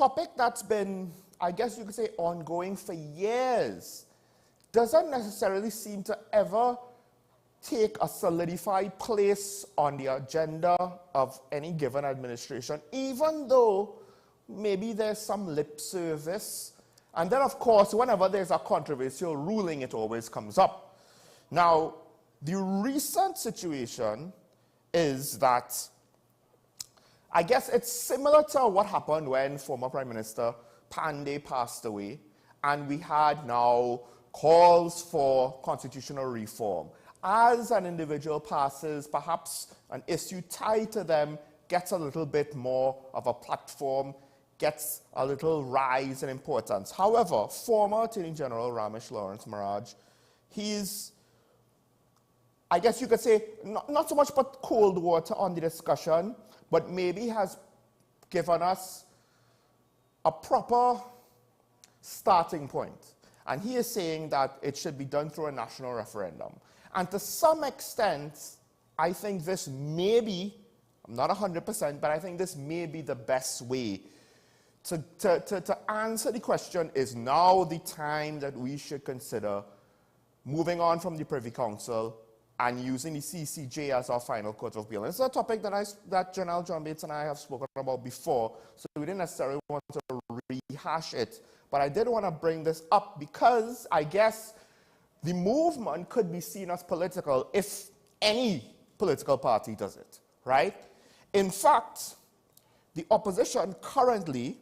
topic that's been, I guess you could say, ongoing for years, doesn't necessarily seem to ever take a solidified place on the agenda of any given administration, even though maybe there's some lip service. And then, of course, whenever there's a controversial ruling, it always comes up. Now, the recent situation is that, I guess it's similar to what happened when former Prime Minister Pandey passed away, and we had now calls for constitutional reform. As an individual passes, perhaps an issue tied to them gets a little bit more of a platform, gets a little rise in importance. However, former Attorney General Ramesh Lawrence Maharaj, he's, I guess you could say, not so much put cold water on the discussion, but maybe has given us a proper starting point. And he is saying that it should be done through a national referendum. And to some extent, I think this may be, I'm not 100%, but I think this may be the best way to answer the question, is now the time that we should consider moving on from the Privy Council and using the CCJ as our final court of appeal. It's a topic that General John Bates and I have spoken about before, so we didn't necessarily want to rehash it. But I did want to bring this up because I guess the movement could be seen as political if any political party does it, right? In fact, the opposition currently,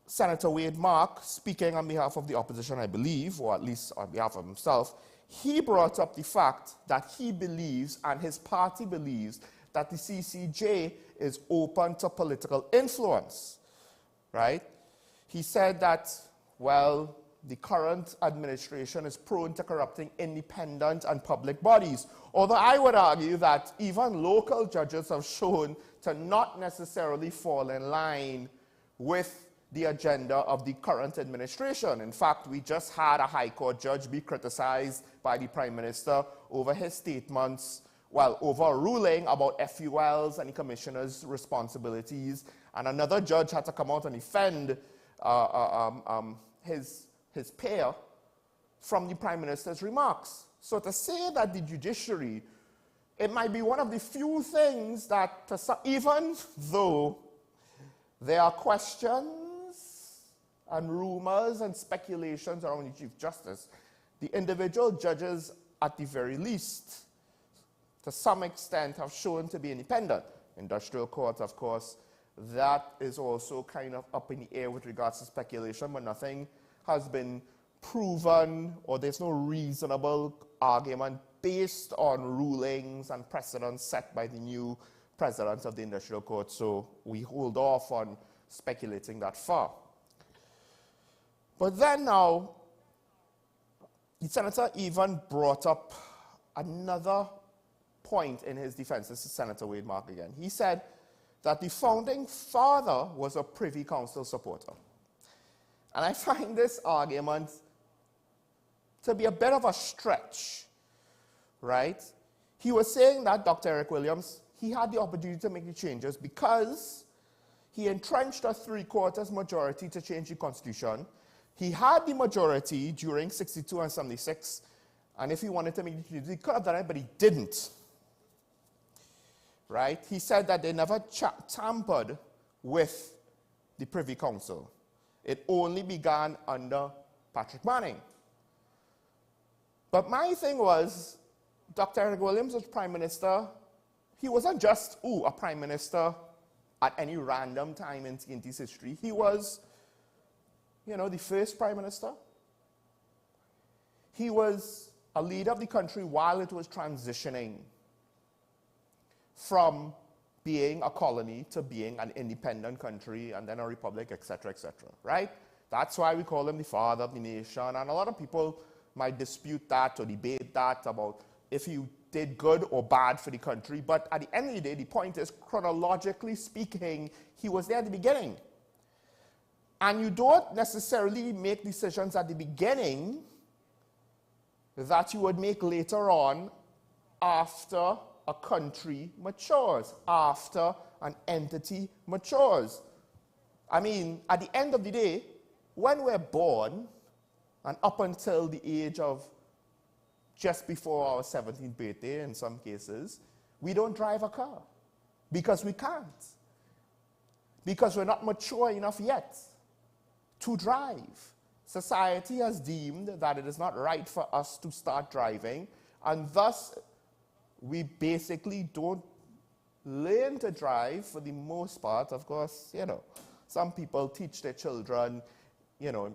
Senator Wade Mark, speaking on behalf of the opposition, I believe, or at least on behalf of himself, he brought up the fact that he believes, and his party believes, that the CCJ is open to political influence, right? He said that, well, the current administration is prone to corrupting independent and public bodies. Although I would argue that even local judges have shown to not necessarily fall in line with the agenda of the current administration. In fact, we just had a High Court judge be criticized by the Prime Minister over his statements, well, over a ruling about FULs and the commissioner's responsibilities. And another judge had to come out and defend his peer from the Prime Minister's remarks. So to say that the judiciary, it might be one of the few things that, even though there are questions and rumors and speculations around the Chief Justice, the individual judges, at the very least, to some extent, have shown to be independent. Industrial court, of course, that is also kind of up in the air with regards to speculation, but nothing has been proven, or there's no reasonable argument based on rulings and precedents set by the new president of the Industrial Court, so we hold off on speculating that far. But then now, the senator even brought up another point in his defense. This is Senator Wade Mark again. He said that the founding father was a Privy Council supporter. And I find this argument to be a bit of a stretch, right? He was saying that Dr. Eric Williams, he had the opportunity to make the changes because he entrenched a 3/4 majority to change the Constitution. He had the majority during 62 and 76, and if he wanted to make the changes, he could have done it, but he didn't, right? He said that they never tampered with the Privy Council. It only began under Patrick Manning. But my thing was, Dr. Eric Williams was Prime Minister. He wasn't just, a Prime Minister at any random time in TNT's history. He was, the first Prime Minister. He was a leader of the country while it was transitioning from being a colony to being an independent country and then a republic, etc., right? That's why we call him the father of the nation. And a lot of people might dispute that or debate that about if he did good or bad for the country. But at the end of the day, the point is, chronologically speaking, he was there at the beginning. And you don't necessarily make decisions at the beginning that you would make later on after a country matures, after an entity matures. I mean, at the end of the day, when we're born, and up until the age of just before our 17th birthday in some cases, we don't drive a car because we can't. Because we're not mature enough yet to drive. Society has deemed that it is not right for us to start driving, and thus we basically don't learn to drive for the most part. Of course, some people teach their children,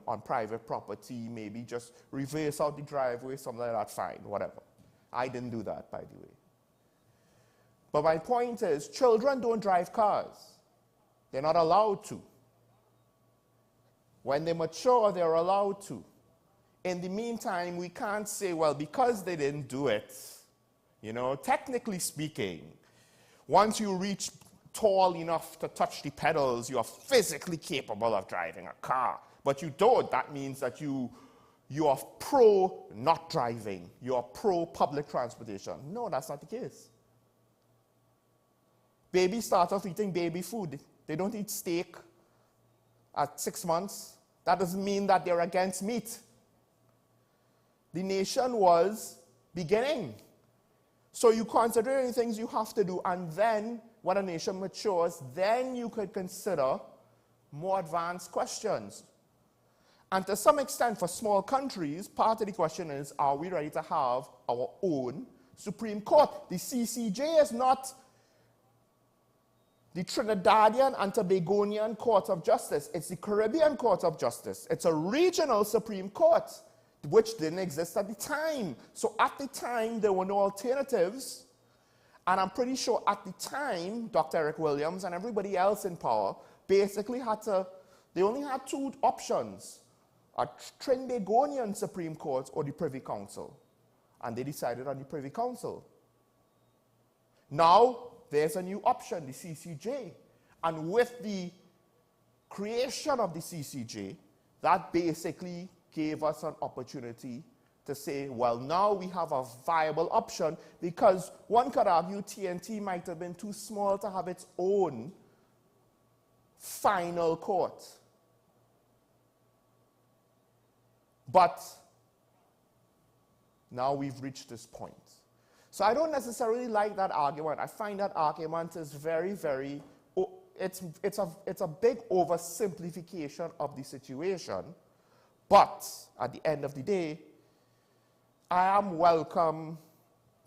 on private property, maybe just reverse out the driveway, something like that, fine, whatever. I didn't do that, by the way. But my point is, children don't drive cars. They're not allowed to. When they mature, they're allowed to. In the meantime, we can't say, well, because they didn't do it, technically speaking, once you reach tall enough to touch the pedals, you are physically capable of driving a car. But you don't. That means that you are pro not driving. You are pro public transportation. No, that's not the case. Babies start off eating baby food. They don't eat steak at 6 months. That doesn't mean that they're against meat. The nation was beginning. So you consider the things you have to do, and then when a nation matures, then you could consider more advanced questions. And to some extent, for small countries, part of the question is, are we ready to have our own Supreme Court? The CCJ is not the Trinidadian and Tobagonian Court of Justice. It's the Caribbean Court of Justice. It's a regional Supreme Court, which didn't exist at the time. So at the time, there were no alternatives. And I'm pretty sure at the time, Dr. Eric Williams and everybody else in power basically they only had two options: a Trinidadian Supreme Court or the Privy Council. And they decided on the Privy Council. Now, there's a new option, the CCJ. And with the creation of the CCJ, that basically gave us an opportunity to say, well, now we have a viable option, because one could argue TNT might have been too small to have its own final court. But now we've reached this point. So I don't necessarily like that argument. I find that argument is very, very, it's a big oversimplification of the situation. But at the end of the day, I am welcome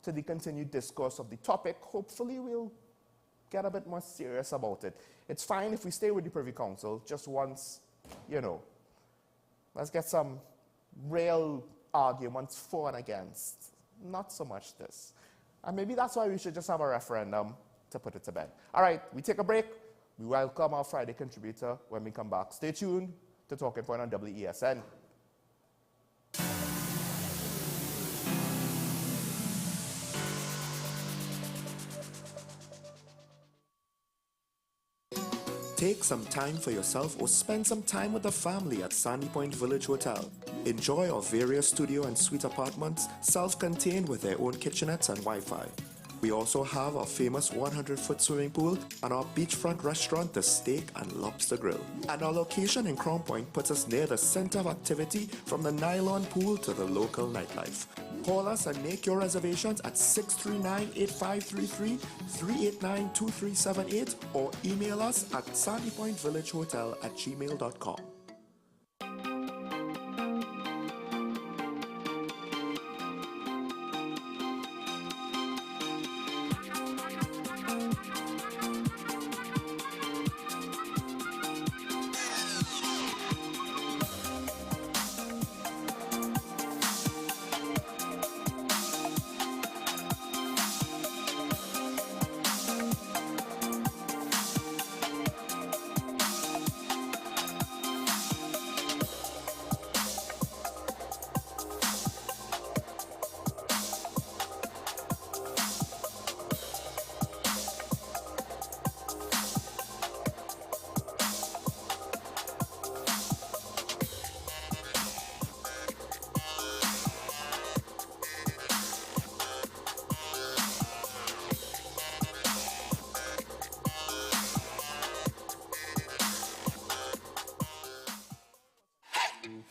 to the continued discourse of the topic. Hopefully we'll get a bit more serious about it. It's fine if we stay with the Privy Council just once, let's get some real arguments for and against. Not so much this. And maybe that's why we should just have a referendum to put it to bed. All right, we take a break. We welcome our Friday contributor when we come back. Stay tuned to Talking Point on WESN. Take some time for yourself or spend some time with the family at Sandy Point Village Hotel. Enjoy our various studio and suite apartments, self-contained with their own kitchenettes and Wi-Fi. We also have our famous 100-foot swimming pool and our beachfront restaurant, The Steak and Lobster Grill. And our location in Crown Point puts us near the center of activity, from the nylon pool to the local nightlife. Call us and make your reservations at 639-8533, 389-2378, or email us at sandypointvillagehotel@gmail.com.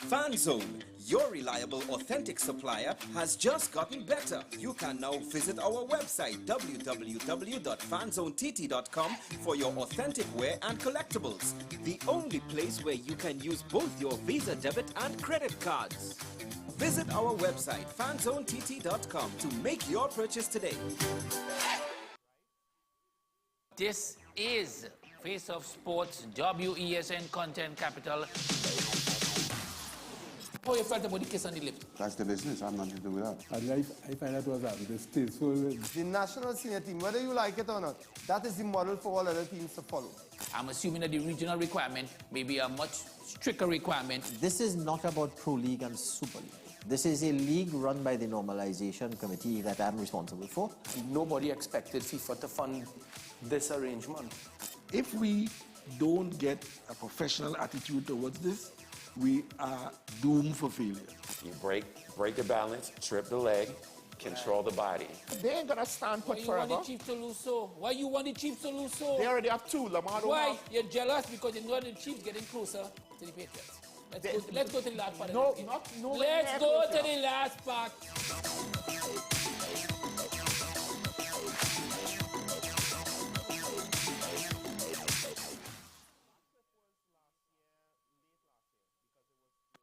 FanZone, your reliable, authentic supplier, has just gotten better. You can now visit our website www.fanzonett.com for your authentic wear and collectibles. The only place where you can use both your Visa debit and credit cards. Visit our website fanzonett.com to make your purchase today. This is Face of Sports, WESN Content Capital. How you felt about the kiss on the lip? That's the business. I'm not to do with that. I find that was distasteful. The national senior team, whether you like it or not, that is the model for all other teams to follow. I'm assuming that the regional requirement may be a much stricter requirement. This is not about Pro League and Super League. This is a league run by the Normalization Committee that I'm responsible for. Nobody expected FIFA to fund this arrangement. If we don't get a professional attitude towards this, we are doomed for failure. You break the balance, trip the leg, control the body. They ain't gonna stand put Why forever. you want the Chiefs to lose so? Why you want the Chiefs to lose so? They already have two. Lamar don't Why? have. You're jealous because you know the Chiefs getting closer to the Patriots. Let's go to the last part. No, of the game. no. Let's go to the last part.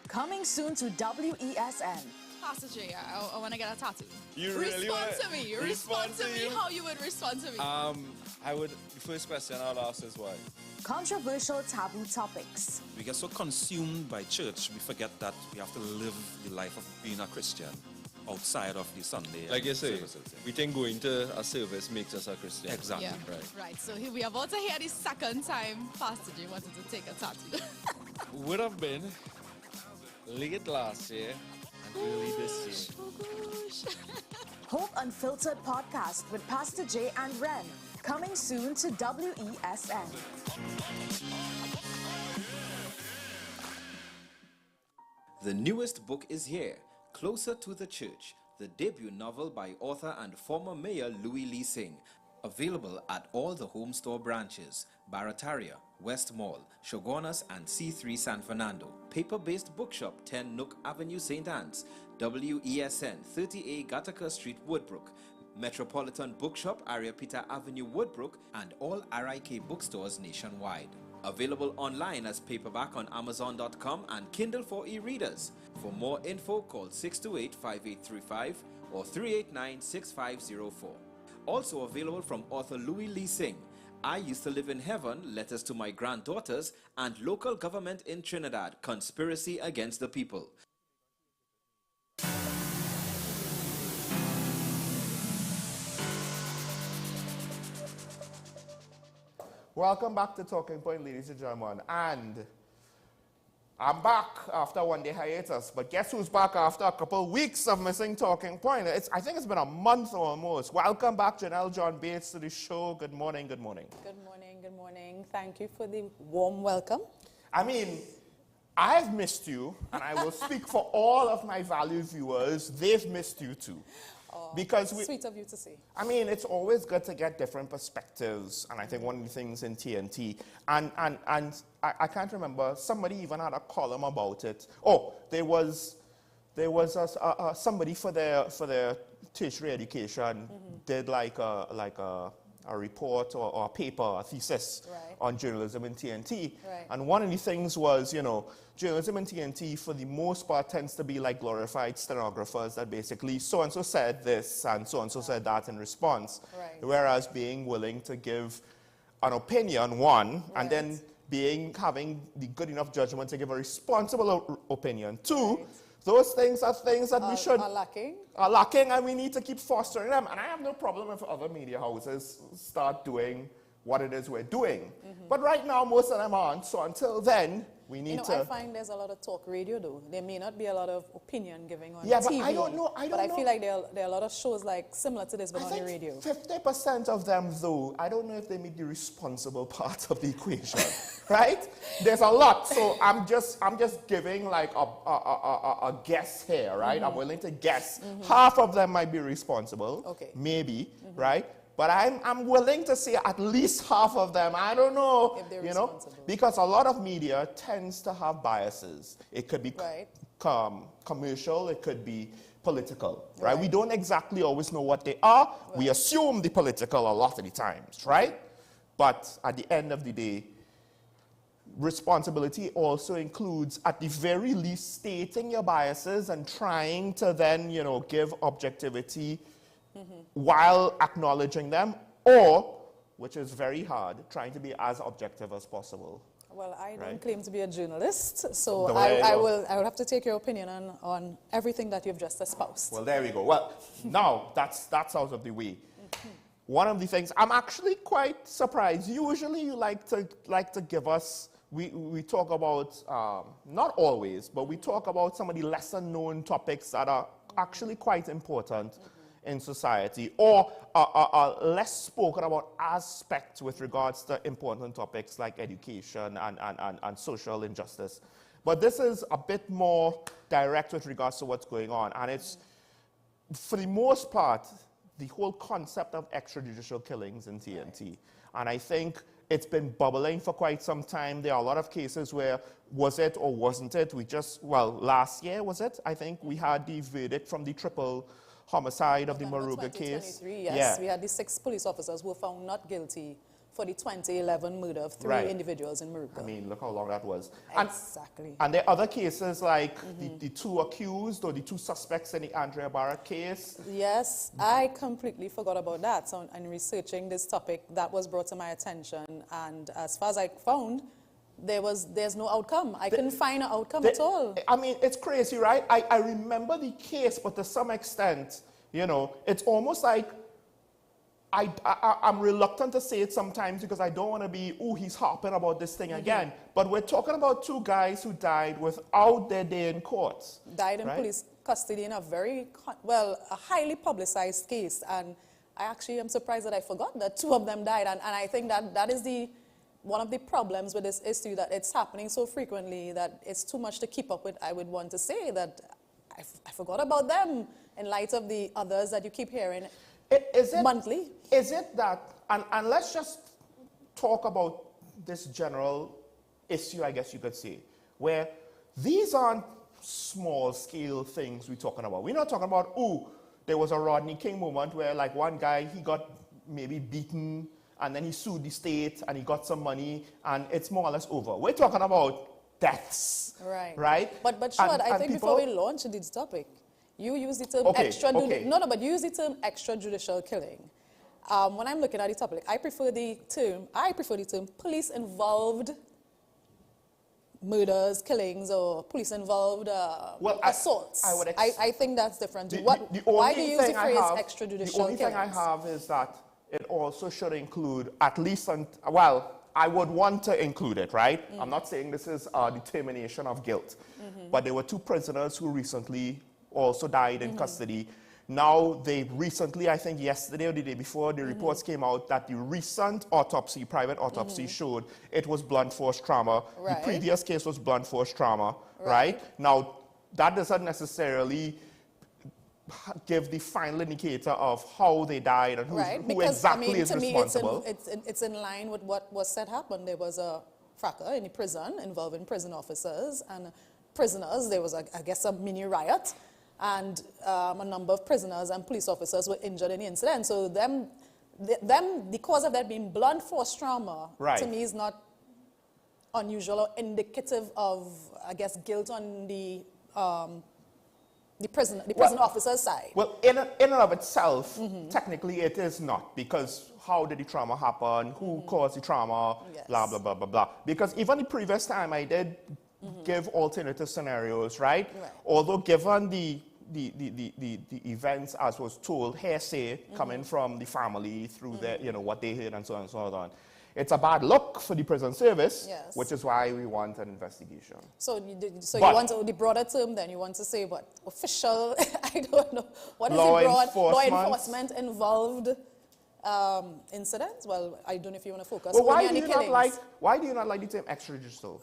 Coming soon to WESN. Pastor J, I want to get a tattoo. You really respond to me. Respond to me how you would respond to me. The first question I'll ask is why? Controversial taboo topics. We get so consumed by church, we forget that we have to live the life of being a Christian outside of the Sunday. Like you say, we think going to a service makes us a Christian. Exactly. Yeah. Right. So here we are about to hear the second time Pastor J wanted to take a tattoo. Would have been late last year and early this year. Oh gosh. Hope Unfiltered podcast with Pastor J and Ren. Coming soon to WESN. The newest book is here, Closer to the Church, the debut novel by author and former mayor Louis Lee Singh. Available at all the home store branches, Barataria, West Mall, Shogunas and C3 San Fernando. Paper-based bookshop 10 Nook Avenue St. Anne's, WESN 30A Gattaca Street Woodbrook, Metropolitan Bookshop Ariapita Avenue Woodbrook, and all RIK bookstores nationwide. Available online as paperback on Amazon.com and Kindle for e-readers. For more info, call 628-5835 or 389-6504. Also available from author Louis Lee Singh, I Used to Live in Heaven, Letters to My Granddaughters, and Local Government in Trinidad, Conspiracy Against the People. Welcome back to Talking Point, ladies and gentlemen. And I'm back after one day hiatus, but guess who's back after a couple weeks of missing Talking Point? I think it's been a month almost. Welcome back, Janelle John Bates, to the show. Good morning, good morning. Good morning, good morning. Thank you for the warm welcome. I mean, I've missed you, and I will speak for all of my valued viewers. They've missed you too. Because sweet of you to say. I mean, it's always good to get different perspectives, and I think one of the things in TNT, and I can't remember, somebody even had a column about it. Oh, there was somebody for their tertiary education did like a report or a paper, a thesis on journalism in TNT. Right. And one of the things was, you know, journalism in TNT for the most part tends to be like glorified stenographers that basically so-and-so said this and so-and-so said that in response. Right. Whereas being willing to give an opinion, one, and then having the good enough judgment to give a responsible opinion, two, those things are things that we should... Are lacking, and we need to keep fostering them. And I have no problem if other media houses start doing what it is we're doing. But right now, most of them aren't. So until then, we need I find there's a lot of talk radio, though. There may not be a lot of opinion giving on TV. But I don't know. But I feel like there are a lot of shows like similar to this, but on the radio. 50% of them, though, I don't know if they meet the responsible part of the equation, right? There's a lot. So I'm just giving like a guess here, right? I'm willing to guess. Half of them might be responsible, maybe, right? But I'm willing to say at least half of them. I don't know, If they're you know, responsible. because a lot of media tends to have biases. It could be commercial, it could be political, right? We don't exactly always know what they are. We assume the political a lot of the times, right? But at the end of the day, responsibility also includes, at the very least, stating your biases and trying to then, you know, give objectivity while acknowledging them, or, which is very hard, trying to be as objective as possible. Well, I don't claim to be a journalist, so There I you go. will have to take your opinion on everything that you've just espoused. Well, there we go. Well, now that's out of the way. One of the things, I'm actually quite surprised. Usually you like to give us, we talk about, not always, but we talk about some of the lesser known topics that are actually quite important in society, or are less spoken about aspects with regards to important topics like education and social injustice. But this is a bit more direct with regards to what's going on. And it's, for the most part, the whole concept of extrajudicial killings in TNT. And I think it's been bubbling for quite some time. There are a lot of cases where, was it or wasn't it? We just, well, last year, was it? I think we had the verdict from the triple homicide of the Moruga case. Yes, we had the 6 police officers who were found not guilty for the 2011 murder of 3 individuals in Moruga. I mean, look how long that was. Exactly. And there are other cases like the 2 accused or the 2 suspects in the Andrea Barrett case. Yes, I completely forgot about that. So in researching this topic, that was brought to my attention. And as far as I found, there's no outcome. I couldn't find an outcome at all. I mean, it's crazy, right? I remember the case, but to some extent, you know, it's almost like I'm reluctant to say it sometimes because I don't want to be, oh, he's harping about this thing again. But we're talking about 2 guys who died without their day in court. Died in police custody in a very, a highly publicized case. And I actually am surprised that I forgot that 2 of them died. And I think that is one of the problems with this issue, that it's happening so frequently that it's too much to keep up with. I would want to say that I forgot about them in light of the others that you keep hearing monthly. Is it that, and let's just talk about this general issue, I guess you could say, where these aren't small scale things we're talking about. We're not talking about, oh, there was a Rodney King moment where like one guy, he got maybe beaten and then he sued the state and he got some money and it's more or less over. We're talking about deaths. Right? But Shad, I think before we launch this topic, you use the term but you use the term extrajudicial killing. When I'm looking at the topic, I prefer the term police-involved murders, killings, or police-involved assaults. I think that's different. Why do you use the phrase extrajudicial killings? The only thing I have is that it also should include at least, I would want to include it, right? I'm not saying this is a determination of guilt, but there were 2 prisoners who recently also died in custody. Now, they recently, I think yesterday or the day before, the reports came out that the recent autopsy, private autopsy, showed it was blunt force trauma. The previous case was blunt force trauma, right? Now, that doesn't necessarily give the final indicator of how they died and who exactly is responsible. It's in line with what was said happened. There was a fracas in the prison involving prison officers and prisoners. There was, I guess, a mini riot. And a number of prisoners and police officers were injured in the incident. So the cause of that being blunt force trauma, to me, is not unusual or indicative of, I guess, guilt on the prison officer's side. Well, in and of itself, technically it is not, because how did the trauma happen? Who caused the trauma? Blah, blah, blah, blah, blah. Because even the previous time I did give alternative scenarios, right? Although given the events as was told, hearsay coming from the family through their, what they heard and so on and so on. It's a bad look for the prison service, which is why we want an investigation. So you want the broader term then? You want to say what? Official, I don't know. What is law the broad enforcement. law enforcement involved incidents? Well, I don't know if you want to focus on the killings. Why do you not like the term extrajudicial?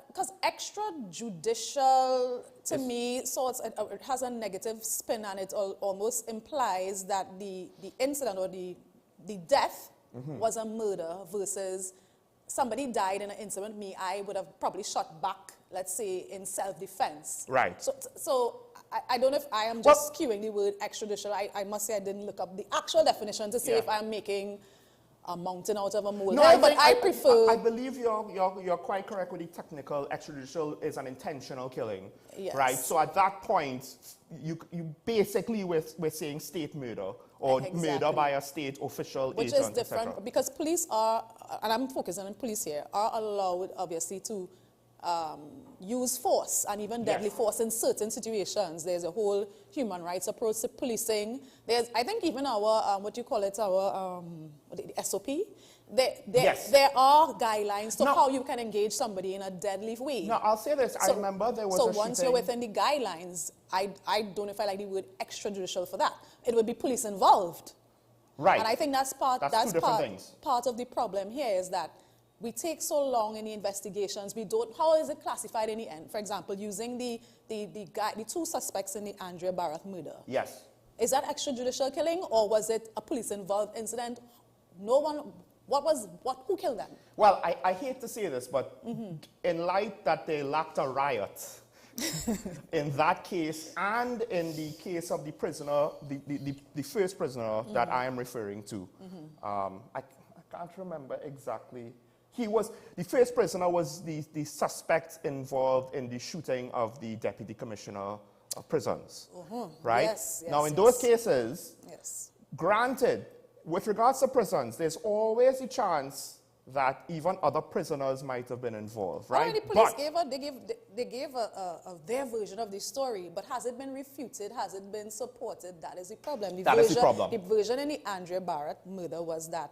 Because extrajudicial, to me, it has a negative spin, and it almost implies that the incident or the the death was a murder versus somebody died in an incident, I would have probably shot back, let's say, in self-defense. Right. So I don't know if I am just skewing the word extrajudicial. I must say I didn't look up the actual definition to see if I'm making a mountain out of a molehill. No, but I prefer... I believe you're quite correct with the technical. Extrajudicial is an intentional killing. Yes. Right? So at that point, you basically we're saying state murder or murder by a state official Which agent, is different because police are, and I'm focusing on police here, are allowed obviously to use force and even deadly force in certain situations. There's a whole human rights approach to policing. There's, I think, even our, what you call it, our the SOP. There are guidelines to how you can engage somebody in a deadly way. No, I'll say this. I remember there was a So once you're within the guidelines, I don't know if I like the word extrajudicial for that. It would be police involved. Right. And I think that's part of the problem here is that we take so long in the investigations. We don't. How is it classified in the end? For example, using the two suspects in the Andrea Barrett murder. Yes. Is that extrajudicial killing or was it a police-involved incident? No one. Who killed them? Well, I hate to say this, but in light that they lacked a riot, in that case and in the case of the prisoner, the first prisoner that I am referring to, I can't remember exactly. The first prisoner was the suspect involved in the shooting of the Deputy Commissioner of Prisons, right? Yes, now, in those cases, granted, with regards to prisons, there's always a chance that even other prisoners might have been involved, right? The police gave their version of the story, but has it been refuted? Has it been supported? That is the problem. That is the problem. The version in the Andrea Barrett murder was that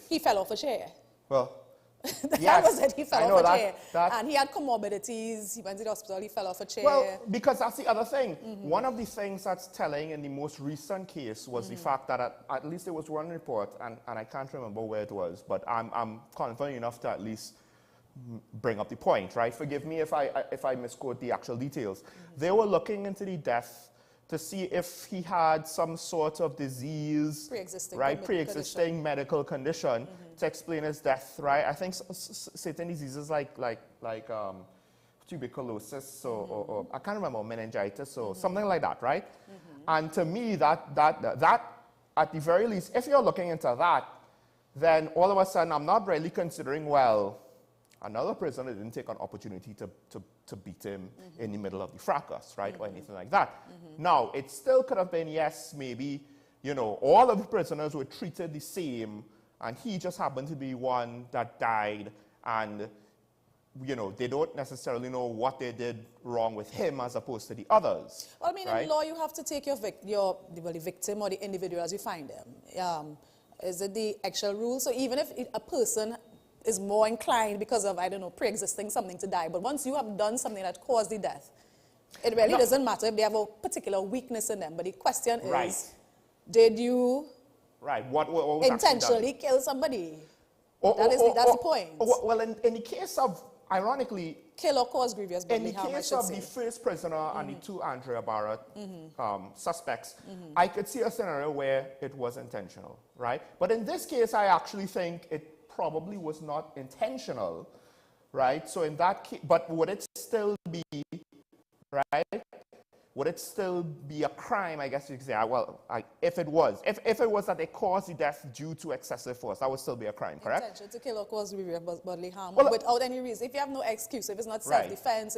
he fell off a chair. Well, that was it. He fell off a chair. And he had comorbidities. He went to the hospital. He fell off a chair. Well, because that's the other thing. One of the things that's telling in the most recent case was the fact that at least there was one report, and I can't remember where it was, but I'm confident enough to at least bring up the point, right? Forgive me if I misquote the actual details. They were looking into the death to see if he had some sort of disease, pre-existing medical condition to explain his death, right? I think certain diseases like tuberculosis or I can't remember, meningitis or something like that, right? And to me, that at the very least, if you're looking into that, then all of a sudden I'm not really considering, well, another prisoner didn't take an opportunity to beat him in the middle of the fracas, right, or anything like that. Now, it still could have been, yes, maybe, all of the prisoners were treated the same, and he just happened to be one that died, and, they don't necessarily know what they did wrong with him as opposed to the others. Well, I mean, in law, you have to take the victim or the individual as you find them. Is it the actual rule? So even if a person is more inclined because of, I don't know, pre-existing something to die. But once you have done something that caused the death, it really doesn't matter if they have a particular weakness in them. But the question is, did you what intentionally kill somebody? That's the point. Well, in the case of, ironically, kill or cause grievous bodily harm, in the case of the first prisoner and the two Andrea Barrett suspects, I could see a scenario where it was intentional, right? But in this case, I actually think it probably was not intentional, right? So in that case, but would it still be, right? Would it still be a crime, I guess you could say? Well, if it was that they caused the death due to excessive force, that would still be a crime, correct? Intention to kill or cause grievous bodily harm without any reason. If you have no excuse, if it's not self-defense,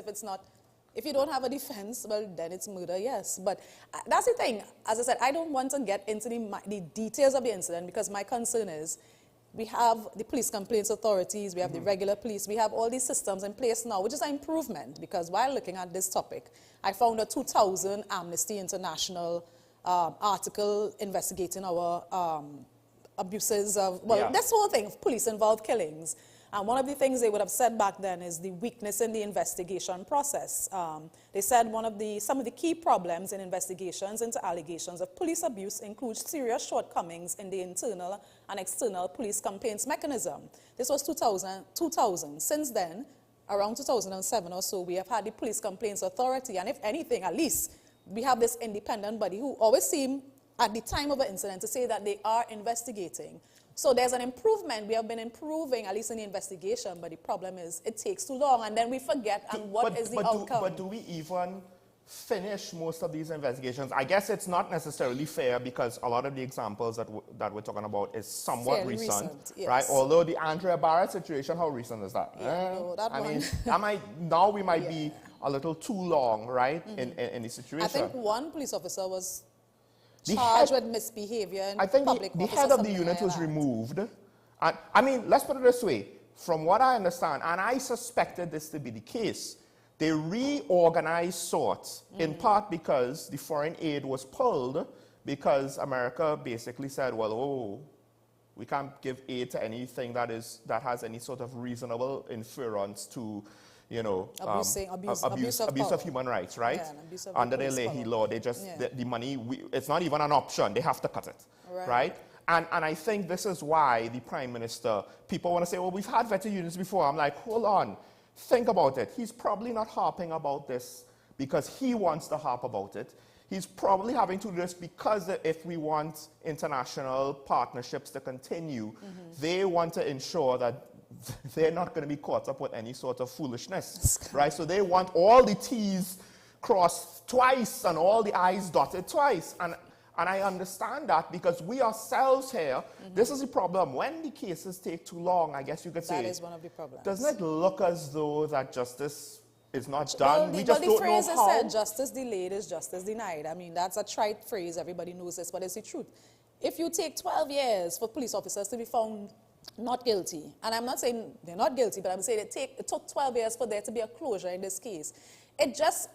if you don't have a defense, well, then it's murder, yes. But that's the thing. As I said, I don't want to get into the details of the incident because my concern is we have the police complaints authorities, we have the regular police, we have all these systems in place now, which is an improvement because while looking at this topic, I found a 2000 Amnesty International article investigating our abuses of, this whole thing of police-involved killings. And one of the things they would have said back then is the weakness in the investigation process. They said some of the key problems in investigations into allegations of police abuse include serious shortcomings in the internal and external police complaints mechanism. This was 2000. Since then, around 2007 or so, we have had the Police Complaints Authority, and if anything, at least, we have this independent body who always seem at the time of an incident to say that they are investigating. So there's an improvement. We have been improving, at least in the investigation, but the problem is it takes too long, and then we forget, and what is the outcome? But do we even finish most of these investigations? I guess it's not necessarily fair because a lot of the examples that we're talking about is somewhat Fairly recent, yes. right? Although the Andrea Barrett situation, how recent is that? No, that I one. mean, now we might be a little too long, right, in the situation. I think one police officer was charged with misbehavior in I think public the office head or of the something unit like was that. removed. And, I mean, let's put it this way. From what I understand, and I suspected this to be the case, they reorganized sorts, in part because the foreign aid was pulled because America basically said, well, oh, we can't give aid to anything that has any sort of reasonable inference to, you know, abuse of human rights, right? Yeah, abuse of under the police Leahy power. law, they just, the money, it's not even an option, they have to cut it, right? And I think this is why the Prime Minister, people want to say, well, we've had veteran units before. I'm like, hold on, think about it. He's probably not harping about this because he wants to harp about it. He's probably having to do this because if we want international partnerships to continue, they want to ensure that they're not going to be caught up with any sort of foolishness, right? So they want all the T's crossed twice and all the I's dotted twice. And I understand that because we ourselves here, this is the problem. When the cases take too long, I guess you could say, that is one of the problems. Doesn't it look as though that justice is not Well, done? We just don't know phrase is how. said, justice delayed is justice denied. I mean, that's a trite phrase. Everybody knows this, but it's the truth. If you take 12 years for police officers to be found not guilty, and I'm not saying they're not guilty, but I'm saying it took 12 years for there to be a closure in this case. It just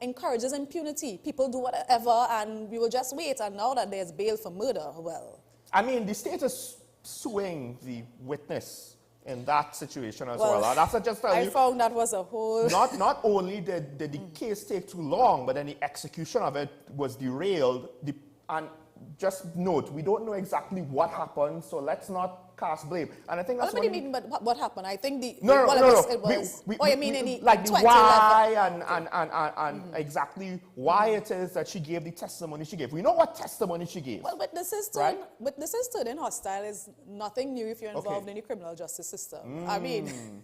encourages impunity. People do whatever, and we will just wait. And now that there's bail for murder, well. I mean, the state is suing the witness in that situation as well. That's just tell I you. found that was a whole. Not only did the case take too long, but then the execution of it was derailed. And just note, we don't know exactly what happened, so let's not cast blame. And I think that's what do you mean, but what happened? I think the... No. It was you mean in the like the why and exactly why it is that she gave the testimony she gave. We know what testimony she gave. Well, witnesses turning hostile is nothing new if you're involved in the criminal justice system. I mean...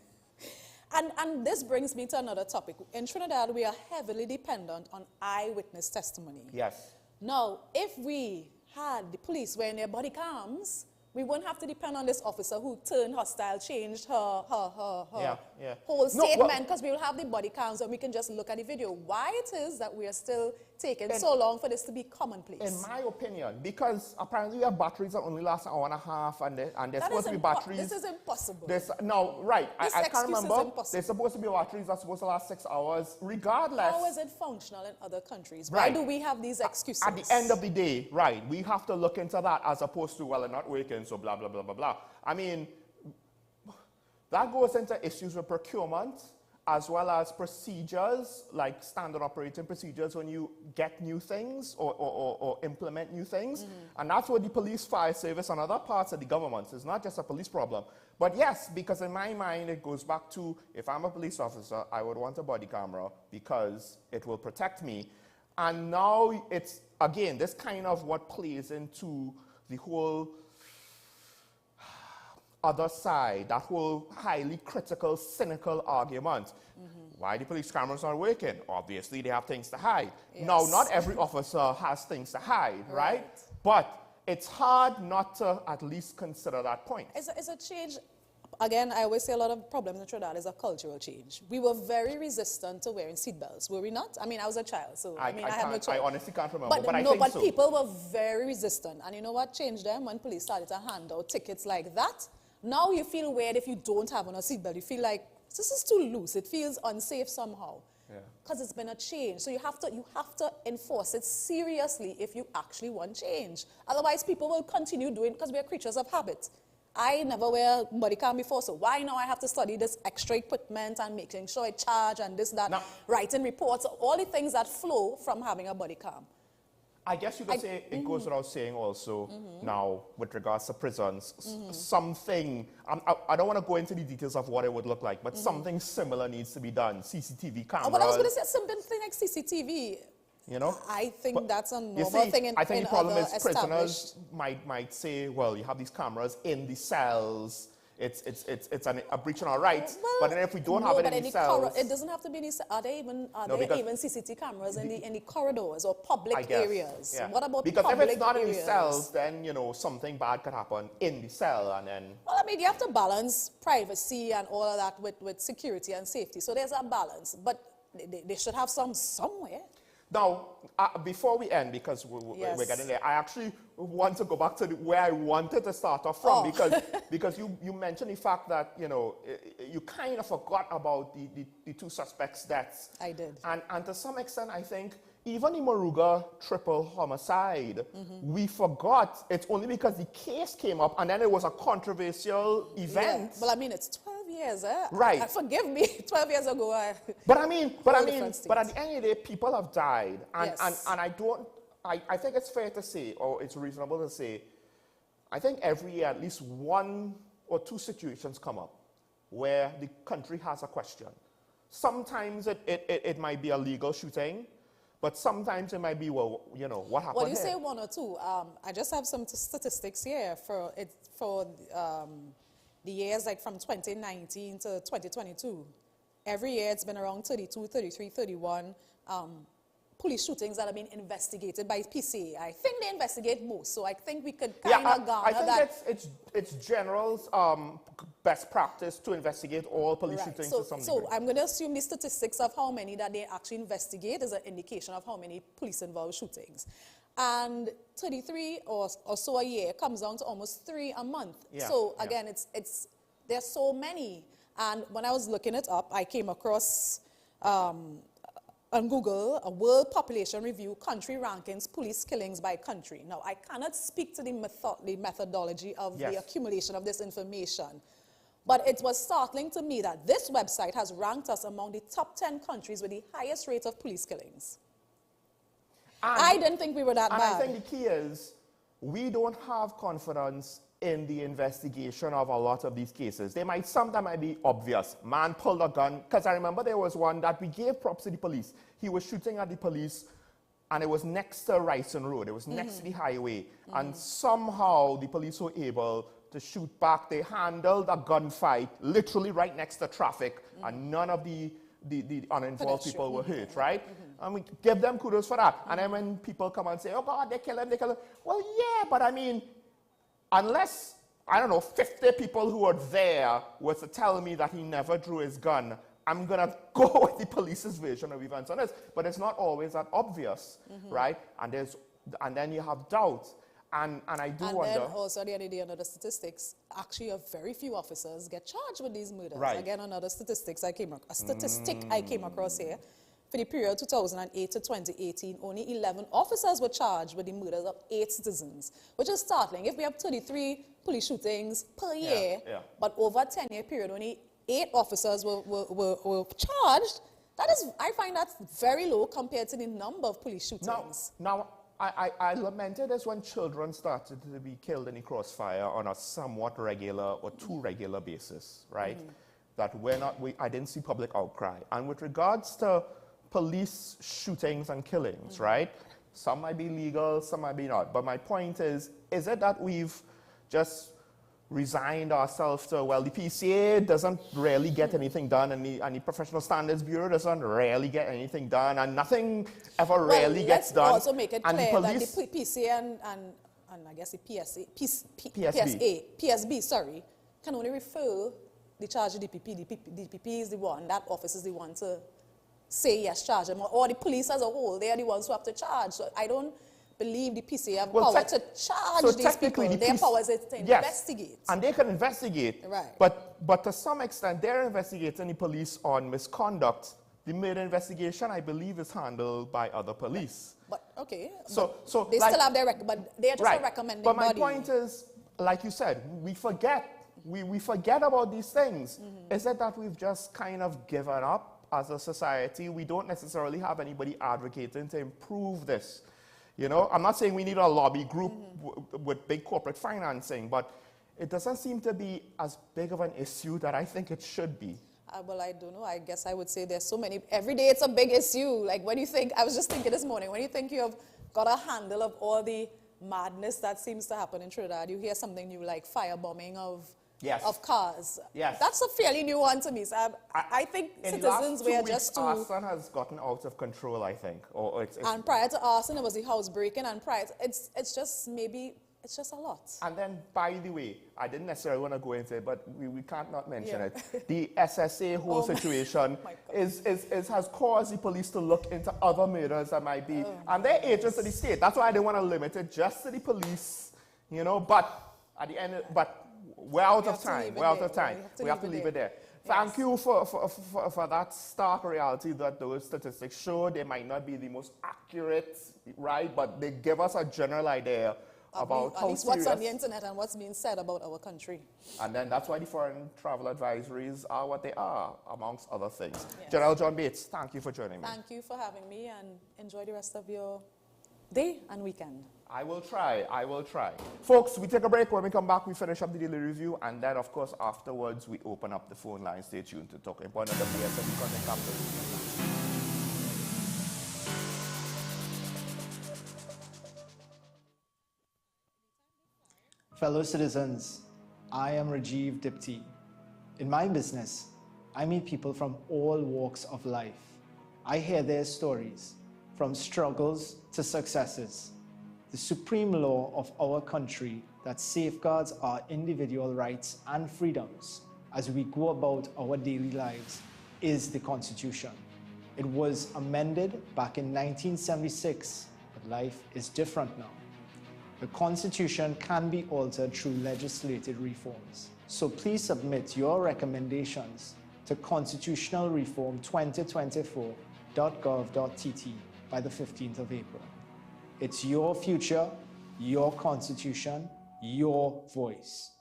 And this brings me to another topic. In Trinidad, we are heavily dependent on eyewitness testimony. Yes. Now, if we had the police wearing their body cams, we wouldn't have to depend on this officer who turned hostile, changed her whole statement, because we will have the body cams and we can just look at the video. Why it is that we are still taking so long for this to be commonplace? In my opinion, because apparently we have batteries that only last an hour and a half, and there's supposed to be batteries. This is impossible. I can't remember. There's supposed to be batteries that's supposed to last 6 hours, regardless. How is it functional in other countries? Why do we have these excuses? At the end of the day, we have to look into that as opposed to, well, it's not working, so blah, blah, blah, blah, blah. I mean, that goes into issues with procurement, as well as procedures, like standard operating procedures when you get new things or implement new things. And that's what the police, fire service, and other parts of the government, it's not just a police problem. But yes, because in my mind, it goes back to, if I'm a police officer, I would want a body camera because it will protect me. And now it's, again, this kind of what plays into the whole other side, that whole highly critical, cynical argument. Why the police cameras not working? Obviously, they have things to hide. Now, not every officer has things to hide, right? But it's hard not to at least consider that point. It's a change. Again, I always say a lot of problems in Trinidad is a cultural change. We were very resistant to wearing seatbelts, were we not? I mean, I was a child, so I had no choice. I honestly can't remember, but I think so. But people were very resistant. And you know what changed them? When police started to hand out tickets like that. Now you feel weird if you don't have on a seatbelt. You feel like, this is too loose. It feels unsafe somehow. Because it's been a change. So you have to enforce it seriously if you actually want change. Otherwise, people will continue doing it because we are creatures of habit. I never wear body cam before, so why now I have to study this extra equipment and making sure it charge and this, that, writing reports, all the things that flow from having a body cam. I guess you could say it goes without saying also now with regards to prisons, something, I don't want to go into the details of what it would look like, but something similar needs to be done. CCTV cameras. But I was going to say something like CCTV. You know? I think But that's a you normal see, thing in I think in the problem other is prisoners established. might say, well, you have these cameras in the cells. It's a breach on our rights. But then if we don't have it in the cells, it doesn't have to be in the, are there even CCTV cameras in the corridors or I public guess, areas? yeah. What about because public if it's not areas? in the cells, then you know something bad could happen in the cell, and then Well, I mean, you have to balance privacy and all of that with security and safety. So there's a balance, but they should have some somewhere. Now, before we end, because we're getting there, I actually want to go back to where I wanted to start off from, because you mentioned the fact that, you know, you kind of forgot about the two suspects' deaths. I did. And to some extent, I think, even the Moruga triple homicide, we forgot. It's only because the case came up, and then it was a controversial event. Yeah. Well, I mean, it's 12 years, eh? Right. Forgive me, 12 years ago. But at the end of the day, people have died, and I think it's fair to say, or it's reasonable to say, I think every year at least one or two situations come up where the country has a question. Sometimes it might be a legal shooting, but sometimes it might be, well, you know, what happened Well, you here? say one or two. I just have some statistics here for the years like from 2019 to 2022. Every year it's been around 32, 33, 31 police shootings that have been investigated by PCA. I think they investigate most, so I think we could kind of garner that. I think it's general's best practice to investigate all police shootings to some degree. So I'm going to assume the statistics of how many that they actually investigate is an indication of how many police-involved shootings. And 33 or so a year comes down to almost 3 a month. Yeah, so again, there's so many. And when I was looking it up, I came across on Google, a world population review, country rankings, police killings by country. Now, I cannot speak to the methodology of the accumulation of this information, but it was startling to me that this website has ranked us among the top 10 countries with the highest rate of police killings. I didn't think we were that bad. And I think the key is, we don't have confidence in the investigation of a lot of these cases. Sometimes might be obvious. Man pulled a gun, because I remember there was one that we gave props to the police. He was shooting at the police, and it was next to Ryson Road. It was next to the highway. And somehow the police were able to shoot back. They handled a gunfight literally right next to traffic, and none of the uninvolved people were hurt, right? And we give them kudos for that. And then when people come and say, oh God, they kill him. Well, yeah, but I mean, unless, I don't know, 50 people who were there were to tell me that he never drew his gun, I'm going to go with the police's version of events on this. But it's not always that obvious, right? And then you have doubt. And I do wonder. And then also the other day, another statistics, actually very few officers get charged with these murders. Right. Again, another statistics I came across here. For the period 2008 to 2018, only 11 officers were charged with the murders of 8 citizens, which is startling. If we have 33 police shootings per year, but over a 10-year period, only 8 officers were charged, I find that very low compared to the number of police shootings. Now I lamented this when children started to be killed in the crossfire on a somewhat regular or too regular basis, right? That I didn't see public outcry. And with regards to police shootings and killings, right? Some might be legal, some might be not. But my point is it that we've just resigned ourselves to, well, the PCA doesn't really get anything done, and the Professional Standards Bureau doesn't really get anything done, and nothing ever really gets done. Let's also make it clear that the PCA and I guess the PSB, can only refer the charge to DPP. The DPP is the one, that office is the one to say yes, charge them, or the police as a whole, they are the ones who have to charge. So I don't believe the PCA have power to charge these people. Their power is to investigate. And they can investigate. Right. But to some extent, they're investigating the police on misconduct. The murder investigation, I believe, is handled by other police. But, okay. So they still have their record, but they're just a recommending body. But my point is, like you said, we forget. We forget about these things. Is it that we've just kind of given up as a society? We don't necessarily have anybody advocating to improve this. You know, I'm not saying we need a lobby group with big corporate financing, but it doesn't seem to be as big of an issue that I think it should be. Well, I don't know. I guess I would say there's so many. Every day it's a big issue. Like when you think, I was just thinking this morning, when you think you have got a handle of all the madness that seems to happen in Trinidad, you hear something new like firebombing of cars. Yes. That's a fairly new one to me. So I think citizens were just too... arson has gotten out of control, I think. And prior to arson, it was the housebreaking, and prior to, it's just maybe... It's just a lot. And then, by the way, I didn't necessarily want to go into it, but we can't not mention it. The SSA whole situation has caused the police to look into other murders that might be, and they're agents of the state. That's why I didn't want to limit it just to the police, you know. But at the end, we're out of time. We're out of time. We have to leave it there. Thank you for that stark reality that those statistics show. They might not be the most accurate, right, but they give us a general idea about at least what's on the internet and what's being said about our country. And then that's why the foreign travel advisories are what they are, amongst other things. Yes. General John Bates, thank you for joining me. Thank you for having me, and enjoy the rest of your day and weekend. I will try. Folks, we take a break. When we come back, we finish up the daily review, and then, of course, afterwards, we open up the phone line. Stay tuned to Talking Point on the BSM Content Capital. Fellow citizens, I am Rajiv Dipti. In my business, I meet people from all walks of life. I hear their stories, from struggles to successes. The supreme law of our country that safeguards our individual rights and freedoms as we go about our daily lives is the Constitution. It was amended back in 1976, but life is different now. The Constitution can be altered through legislative reforms. So please submit your recommendations to constitutionalreform2024.gov.tt by the 15th of April. It's your future, your Constitution, your voice.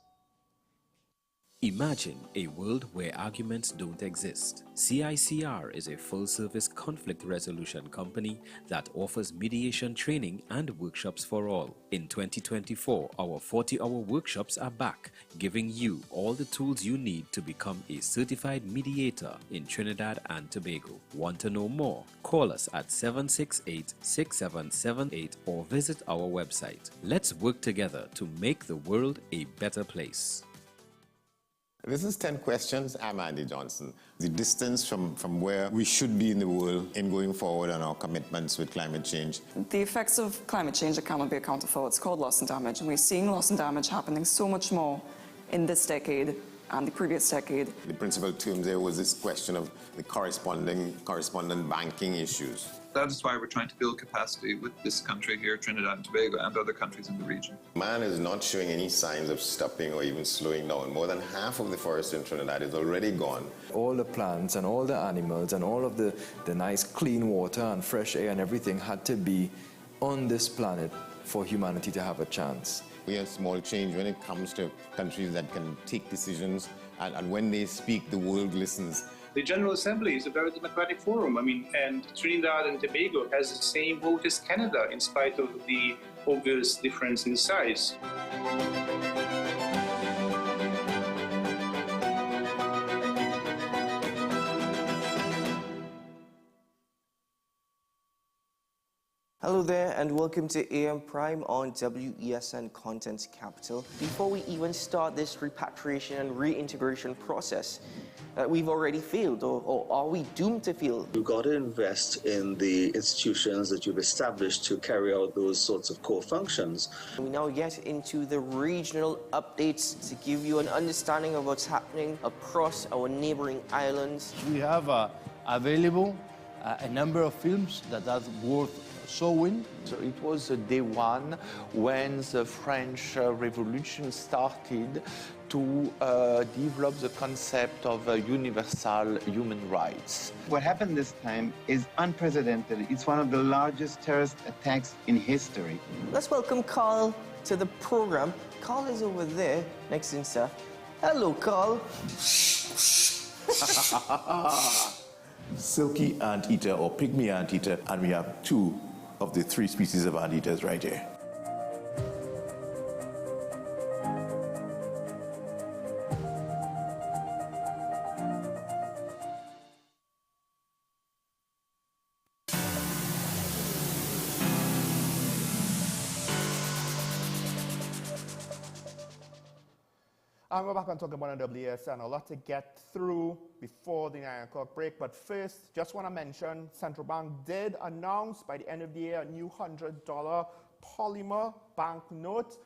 Imagine a world where arguments don't exist. CICR is a full-service conflict resolution company that offers mediation training and workshops for all. In 2024, our 40-hour workshops are back, giving you all the tools you need to become a certified mediator in Trinidad and Tobago. Want to know more? Call us at 768-6778 or visit our website. Let's work together to make the world a better place. This is 10 Questions. I'm Andy Johnson. The distance from where we should be in the world in going forward on our commitments with climate change. The effects of climate change that cannot be accounted for. It's called loss and damage, and we're seeing loss and damage happening so much more in this decade and the previous decade. The principal term there was this question of the correspondent banking issues. That is why we're trying to build capacity with this country here, Trinidad and Tobago, and other countries in the region. Man is not showing any signs of stopping or even slowing down. More than half of the forest in Trinidad is already gone. All the plants and all the animals and all of the nice clean water and fresh air and everything had to be on this planet for humanity to have a chance. We have small change when it comes to countries that can take decisions, and when they speak, the world listens. The General Assembly is a very democratic forum. And Trinidad and Tobago has the same vote as Canada, in spite of the obvious difference in size. Hello there, and welcome to AM Prime on WESN Content Capital. Before we even start this repatriation and reintegration process, we've already failed, or are we doomed to fail? You've got to invest in the institutions that you've established to carry out those sorts of core functions. We now get into the regional updates to give you an understanding of what's happening across our neighboring islands. We have available a number of films that are worth showing. So it was day one when the French Revolution started to develop the concept of universal human rights. What happened this time is unprecedented. It's one of the largest terrorist attacks in history. Let's welcome Carl to the program. Carl is over there, next to sir. Hello, Carl. Silky anteater or pygmy anteater, and we have 2 of the 3 species of anteaters right here. And we're back on talking about WESN. A lot to get through before the 9 o'clock break. But first, just want to mention, Central Bank did announce by the end of the year a new $100 polymer banknote.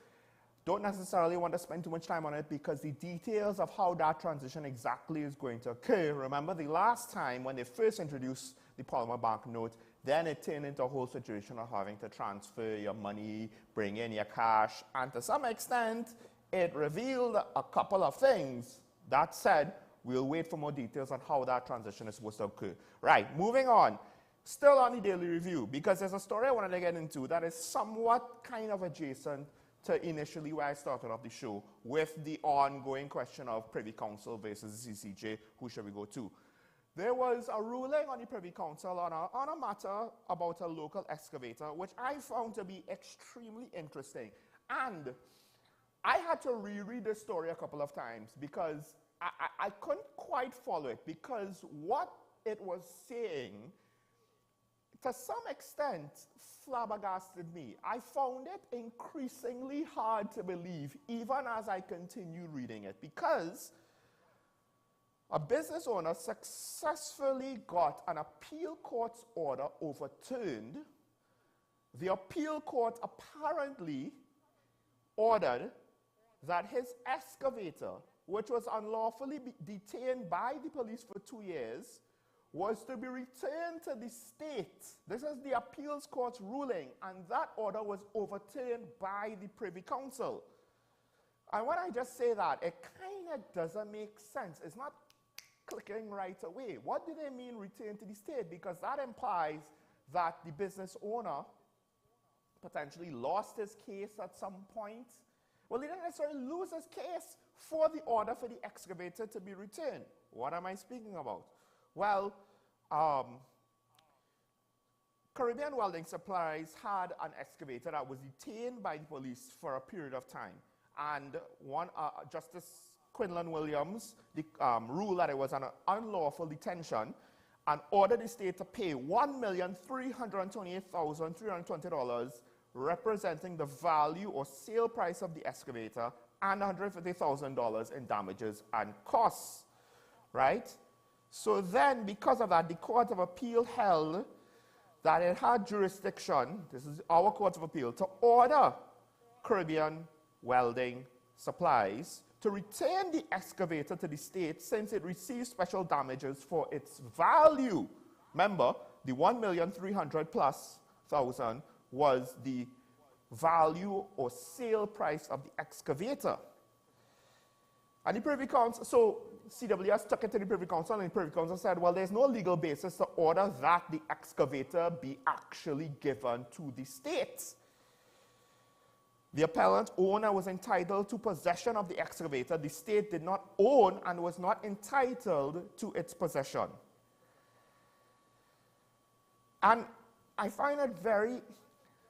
Don't necessarily want to spend too much time on it because the details of how that transition exactly is going to occur. Remember the last time when they first introduced the polymer banknote, then it turned into a whole situation of having to transfer your money, bring in your cash, and to some extent, it revealed a couple of things. That said, we'll wait for more details on how that transition is supposed to occur. Right, moving on. Still on the daily review, because there's a story I wanted to get into that is somewhat kind of adjacent to initially where I started off the show with the ongoing question of Privy Council versus the CCJ, who should we go to? There was a ruling on the Privy Council on a matter about a local excavator, which I found to be extremely interesting. And I had to reread this story a couple of times because I couldn't quite follow it, because what it was saying, to some extent, flabbergasted me. I found it increasingly hard to believe, even as I continued reading it, because a business owner successfully got an appeal court's order overturned. The appeal court apparently ordered that his excavator, which was unlawfully detained by the police for 2 years, was to be returned to the state. This is the appeals court's ruling, and that order was overturned by the Privy Council. And when I just say that, it kind of doesn't make sense. It's not clicking right away. What do they mean return to the state? Because that implies that the business owner potentially lost his case at some point. Well, he didn't necessarily lose his case for the order for the excavator to be returned. What am I speaking about? Well, Caribbean Welding Supplies had an excavator that was detained by the police for a period of time. And Justice Quinlan Williams ruled that it was an unlawful detention and ordered the state to pay $1,328,320, representing the value or sale price of the excavator, and $150,000 in damages and costs, right? So then, because of that, the Court of Appeal held that it had jurisdiction, this is our Court of Appeal, to order Caribbean Welding Supplies to return the excavator to the state since it received special damages for its value. Remember, the $1,300,000+ was the value or sale price of the excavator. And the Privy Council, so CWS took it to the Privy Council, and the Privy Council said, well, there's no legal basis to order that the excavator be actually given to the state. The appellant owner was entitled to possession of the excavator. The state did not own and was not entitled to its possession. And I find it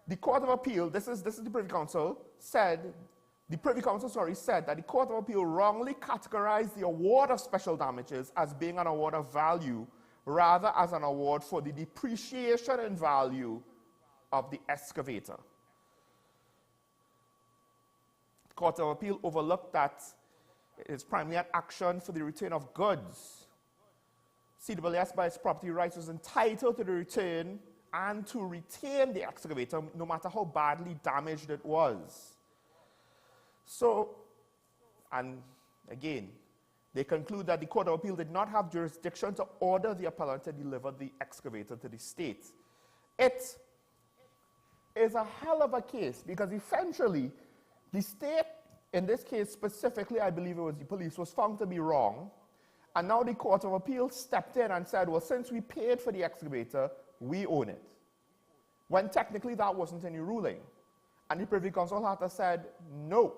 the Court of Appeal, this is the Privy Council, said that the Court of Appeal wrongly categorized the award of special damages as being an award of value, rather as an award for the depreciation in value of the excavator. The Court of Appeal overlooked that it is primarily an action for the return of goods. CWS, by its property rights, was entitled to the return and to retain the excavator, no matter how badly damaged it was. So, and again, they conclude that the Court of Appeal did not have jurisdiction to order the appellant to deliver the excavator to the state. It is a hell of a case, because essentially, the state, in this case specifically, I believe it was the police, was found to be wrong, and now the Court of Appeal stepped in and said, well, since we paid for the excavator, we own it. When technically that wasn't any ruling. And the Privy Council had to said no.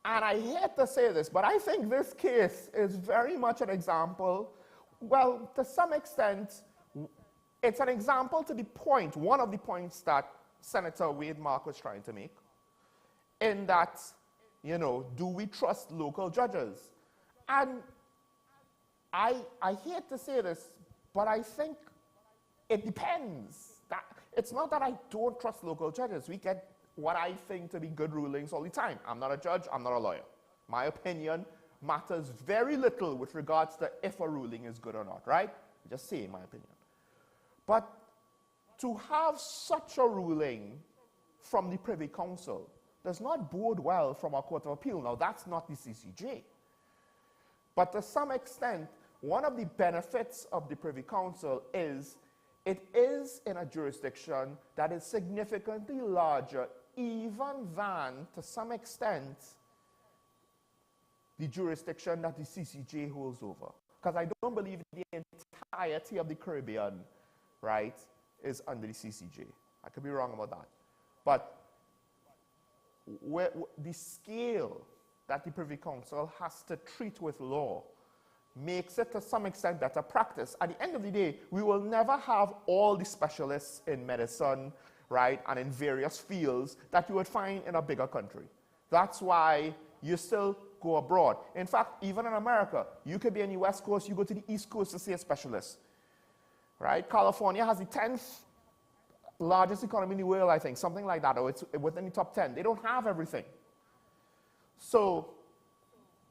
And I hate to say this, but I think this case is very much an example, well, to some extent, it's an example to the point, one of the points that Senator Wade Mark was trying to make, in that, you know, do we trust local judges? And I hate to say this, but I think it depends. It's not that I don't trust local judges. We get what I think to be good rulings all the time. I'm not a judge, I'm not a lawyer. My opinion matters very little with regards to if a ruling is good or not, right? Just saying my opinion. But to have such a ruling from the Privy Council does not bode well from our Court of Appeal. Now, that's not the CCJ. But to some extent, one of the benefits of the Privy Council is it is in a jurisdiction that is significantly larger even than, to some extent, the jurisdiction that the CCJ holds over. Because I don't believe the entirety of the Caribbean, right, is under the CCJ. I could be wrong about that. But the scale that the Privy Council has to treat with law makes it to some extent better practice. At the end of the day, we will never have all the specialists in medicine, right, and in various fields that you would find in a bigger country. That's why you still go abroad. In fact, even in America, you could be on the West Coast, you go to the East Coast to see a specialist, right? California has the 10th largest economy in the world, I think, something like that, or it's within the top 10. They don't have everything. So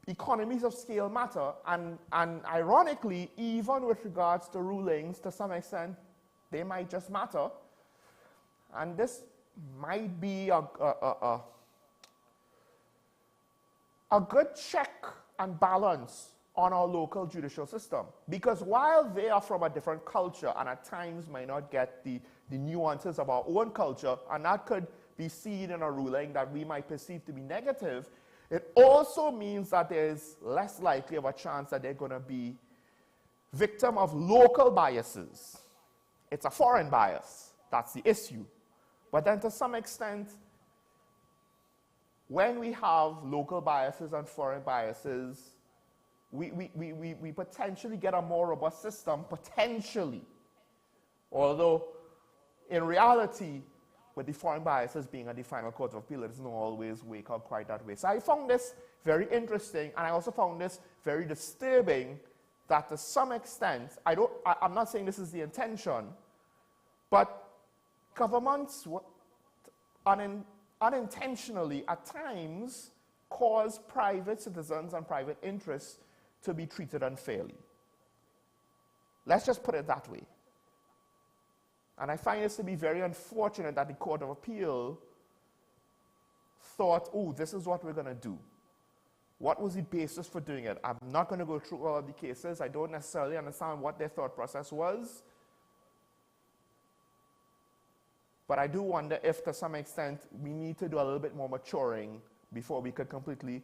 economies of scale matter, and ironically, even with regards to rulings, to some extent, they might just matter. And this might be a good check and balance on our local judicial system. Because while they are from a different culture and at times might not get the nuances of our own culture, and that could be seen in a ruling that we might perceive to be negative, it also means that there's less likely of a chance that they're going to be victim of local biases. It's a foreign bias. That's the issue. But then to some extent, when we have local biases and foreign biases, we potentially get a more robust system, potentially. Although, in reality, with the foreign biases being at the final Court of Appeal, it doesn't always wake up quite that way. So I found this very interesting, and I also found this very disturbing that to some extent, I'm not saying this is the intention, but governments unintentionally at times cause private citizens and private interests to be treated unfairly. Let's just put it that way. And I find this to be very unfortunate that the Court of Appeal thought, oh, this is what we're going to do. What was the basis for doing it? I'm not going to go through all of the cases. I don't necessarily understand what their thought process was. But I do wonder if, to some extent, we need to do a little bit more maturing before we could completely,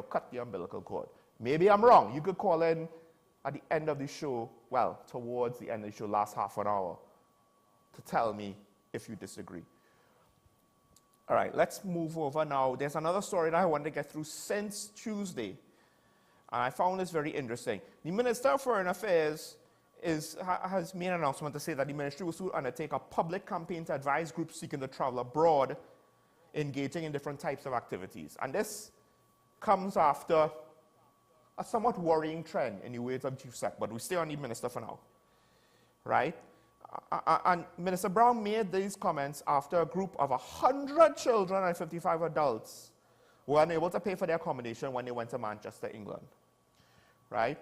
cut the umbilical cord. Maybe I'm wrong. You could call in at the end of the show, well, towards the end of the show, last half an hour, to tell me if you disagree. All right, let's move over now. There's another story that I wanted to get through since Tuesday, and I found this very interesting. The Minister of Foreign Affairs has made an announcement to say that the ministry will soon undertake a public campaign to advise groups seeking to travel abroad, engaging in different types of activities. And this comes after a somewhat worrying trend in the words of Chief Sec, but we stay on the minister for now, right? And Minister Brown made these comments after a group of 100 children and 55 adults were unable to pay for their accommodation when they went to Manchester, England, right?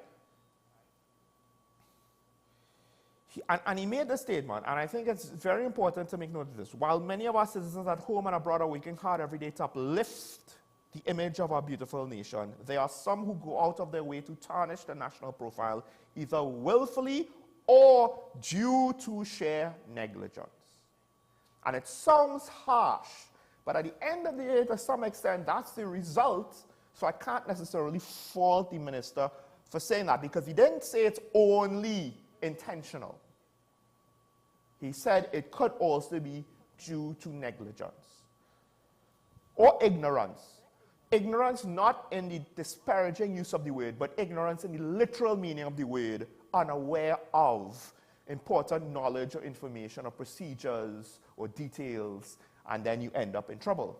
And he made this statement, and I think it's very important to make note of this. While many of our citizens at home and abroad are working hard every day to uplift the image of our beautiful nation, there are some who go out of their way to tarnish the national profile, either willfully or due to sheer negligence. And it sounds harsh, but at the end of the day, to some extent, that's the result. So I can't necessarily fault the minister for saying that, because he didn't say it's only intentional. He said it could also be due to negligence or ignorance. Ignorance not in the disparaging use of the word, but ignorance in the literal meaning of the word, unaware of important knowledge or information or procedures or details, and then you end up in trouble.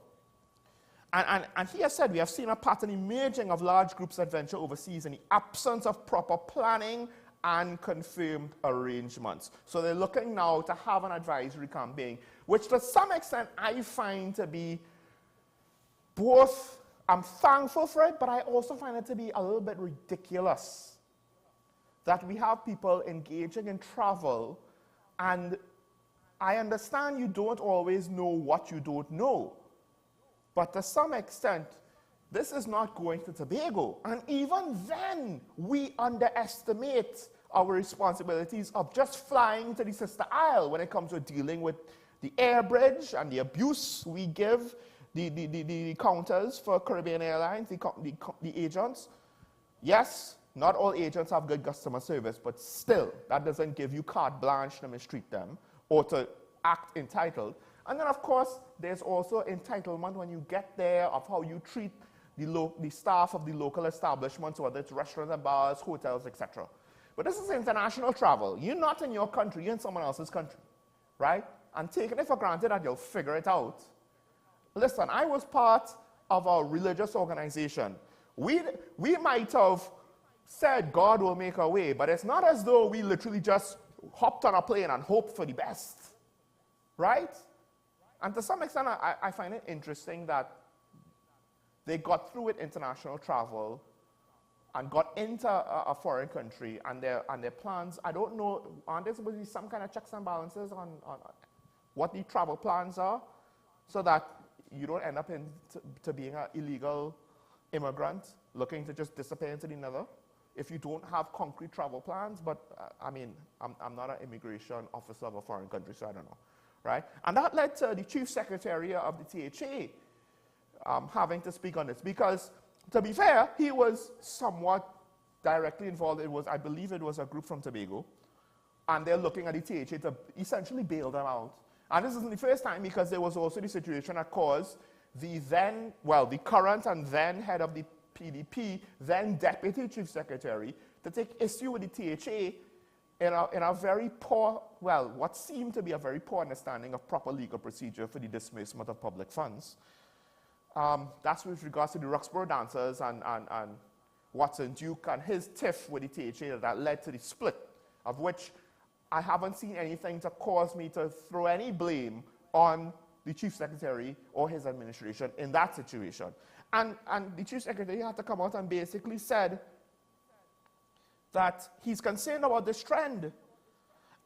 And he has said, we have seen a pattern emerging of large groups that venture overseas in the absence of proper planning and confirmed arrangements. So they're looking now to have an advisory campaign, which to some extent I find to be both I'm thankful for it, but I also find it to be a little bit ridiculous that we have people engaging in travel, and I understand you don't always know what you don't know, but to some extent, this is not going to Tobago. And even then, we underestimate our responsibilities of just flying to the sister isle when it comes to dealing with the air bridge and the abuse we give the counters for Caribbean Airlines, the agents. Yes, not all agents have good customer service, but still, that doesn't give you carte blanche to mistreat them or to act entitled. And then, of course, there's also entitlement when you get there of how you treat the staff of the local establishments, whether it's restaurants and bars, hotels, etc. But this is international travel. You're not in your country, you're in someone else's country, right? And taking it for granted that you'll figure it out. Listen, I was part of a religious organization. We might have said God will make a way, but it's not as though we literally just hopped on a plane and hoped for the best, right? And to some extent, I find it interesting that they got through with international travel and got into a foreign country, and their plans, I don't know, aren't there supposed to be some kind of checks and balances on what the travel plans are so that you don't end up to being an illegal immigrant looking to just disappear into the nether if you don't have concrete travel plans? But I mean, I'm not an immigration officer of a foreign country, so I don't know, right? And that led to the chief secretary of the THA having to speak on this, because to be fair, he was somewhat directly involved. I believe it was a group from Tobago, and they're looking at the THA to essentially bail them out. And this isn't the first time, because there was also the situation that caused the current and then head of the PDP, then deputy chief secretary, to take issue with the THA in a very poor, what seemed to be a very poor understanding of proper legal procedure for the disbursement of public funds. That's with regards to the Roxborough dancers and Watson Duke and his tiff with the THA that led to the split, of which I haven't seen anything to cause me to throw any blame on the chief secretary or his administration in that situation. And the chief secretary had to come out and basically said that he's concerned about this trend.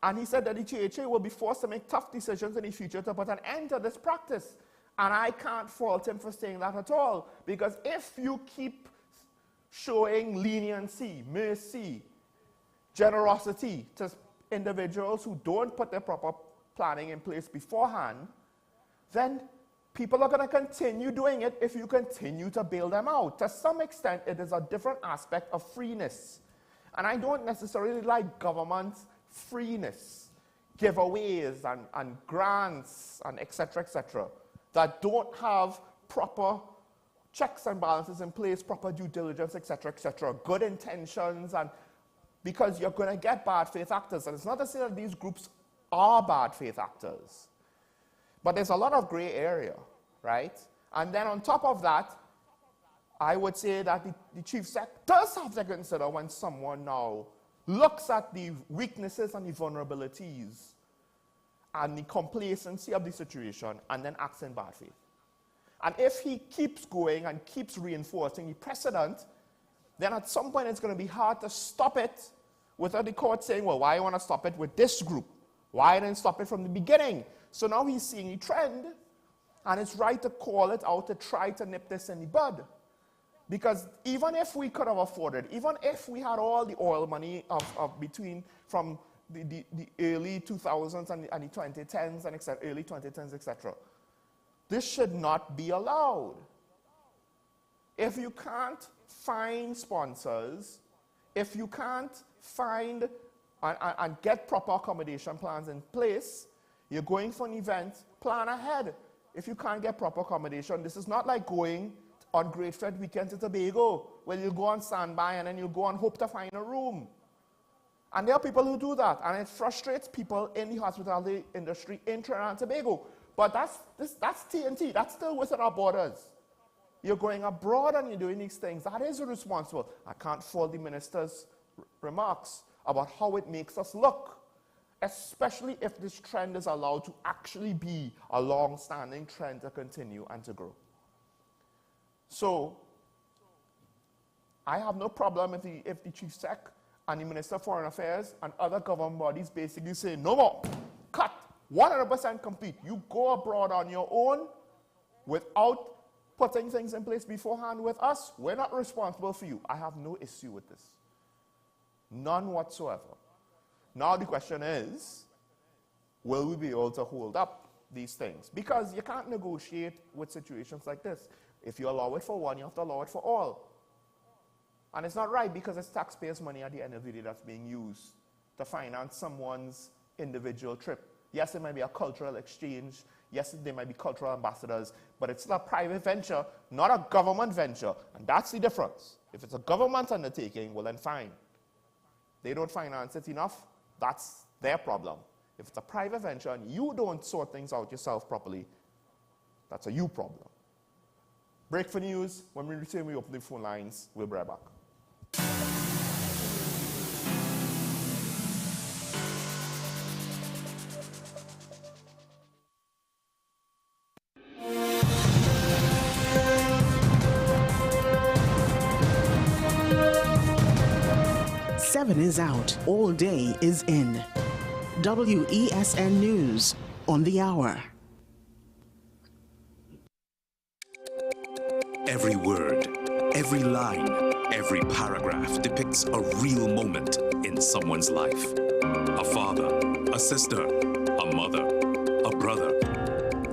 And he said that the THA will be forced to make tough decisions in the future to put an end to this practice. And I can't fault him for saying that at all, because if you keep showing leniency, mercy, generosity to individuals who don't put their proper planning in place beforehand, then people are going to continue doing it if you continue to bail them out. To some extent, it is a different aspect of freeness. And I don't necessarily like government freeness, giveaways and grants and etc., that don't have proper checks and balances in place, proper due diligence, etc., good intentions, and because you're going to get bad faith actors. And it's not to say that these groups are bad faith actors, but there's a lot of gray area, right? And then on top of that, I would say that the chief sec does have to consider when someone now looks at the weaknesses and the vulnerabilities and the complacency of the situation and then acts in bad faith. And if he keeps going and keeps reinforcing the precedent, then at some point it's going to be hard to stop it without the court saying, well, why do you want to stop it with this group? Why didn't stop it from the beginning? So now he's seeing the trend, and it's right to call it out to try to nip this in the bud. Because even if we could have afforded, even if we had all the oil money from the early 2000s and the 2010s and early 2010s, etc., this should not be allowed. If you can't find sponsors, if you can't find and get proper accommodation plans in place, you're going for an event, plan ahead. If you can't get proper accommodation, this is not like going on Great Fed weekend to Tobago, where you go on standby and then you go and hope to find a room. And there are people who do that, and it frustrates people in the hospitality industry in Trinidad and Tobago. But that's TNT, that's still within our borders. You're going abroad and you're doing these things. That is irresponsible. I can't fault the minister's remarks about how it makes us look, especially if this trend is allowed to actually be a long-standing trend to continue and to grow. So I have no problem if the Chief Sec and the Minister of Foreign Affairs and other government bodies basically say, no more, cut, 100% complete. You go abroad on your own without putting things in place beforehand with us. We're not responsible for you. I have no issue with this. None whatsoever. Now the question is, will we be able to hold up these things? Because you can't negotiate with situations like this. If you allow it for one, you have to allow it for all. And it's not right because it's taxpayers' money at the end of the day that's being used to finance someone's individual trip. Yes, it might be a cultural exchange. Yes, there might be cultural ambassadors, but it's a private venture, not a government venture. And that's the difference. If it's a government undertaking, well then fine. They don't finance it enough, that's their problem. If it's a private venture and you don't sort things out yourself properly, that's a you problem. Break for news. When we return, we open the phone lines. We'll be right back. Seven is out. All day is in. WESN News on the hour. Every word, every line, every paragraph depicts a real moment in someone's life. A father, a sister, a mother, a brother.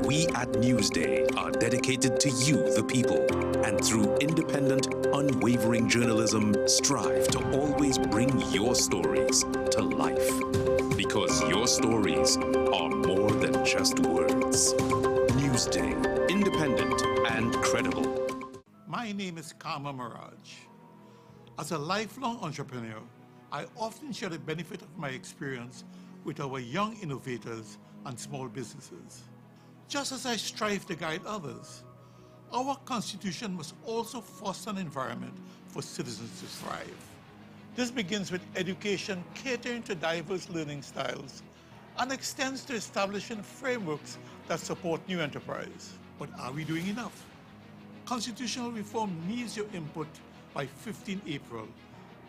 We at Newsday are dedicated to you, the people, and through independent, unwavering journalism, strive to always bring your stories to life. Because your stories are more than just words. Newsday, independent and credible. My name is Karma Mirage. As a lifelong entrepreneur, I often share the benefit of my experience with our young innovators and small businesses. Just as I strive to guide others, our Constitution must also foster an environment for citizens to thrive. This begins with education catering to diverse learning styles and extends to establishing frameworks that support new enterprise. But are we doing enough? Constitutional reform needs your input by 15 April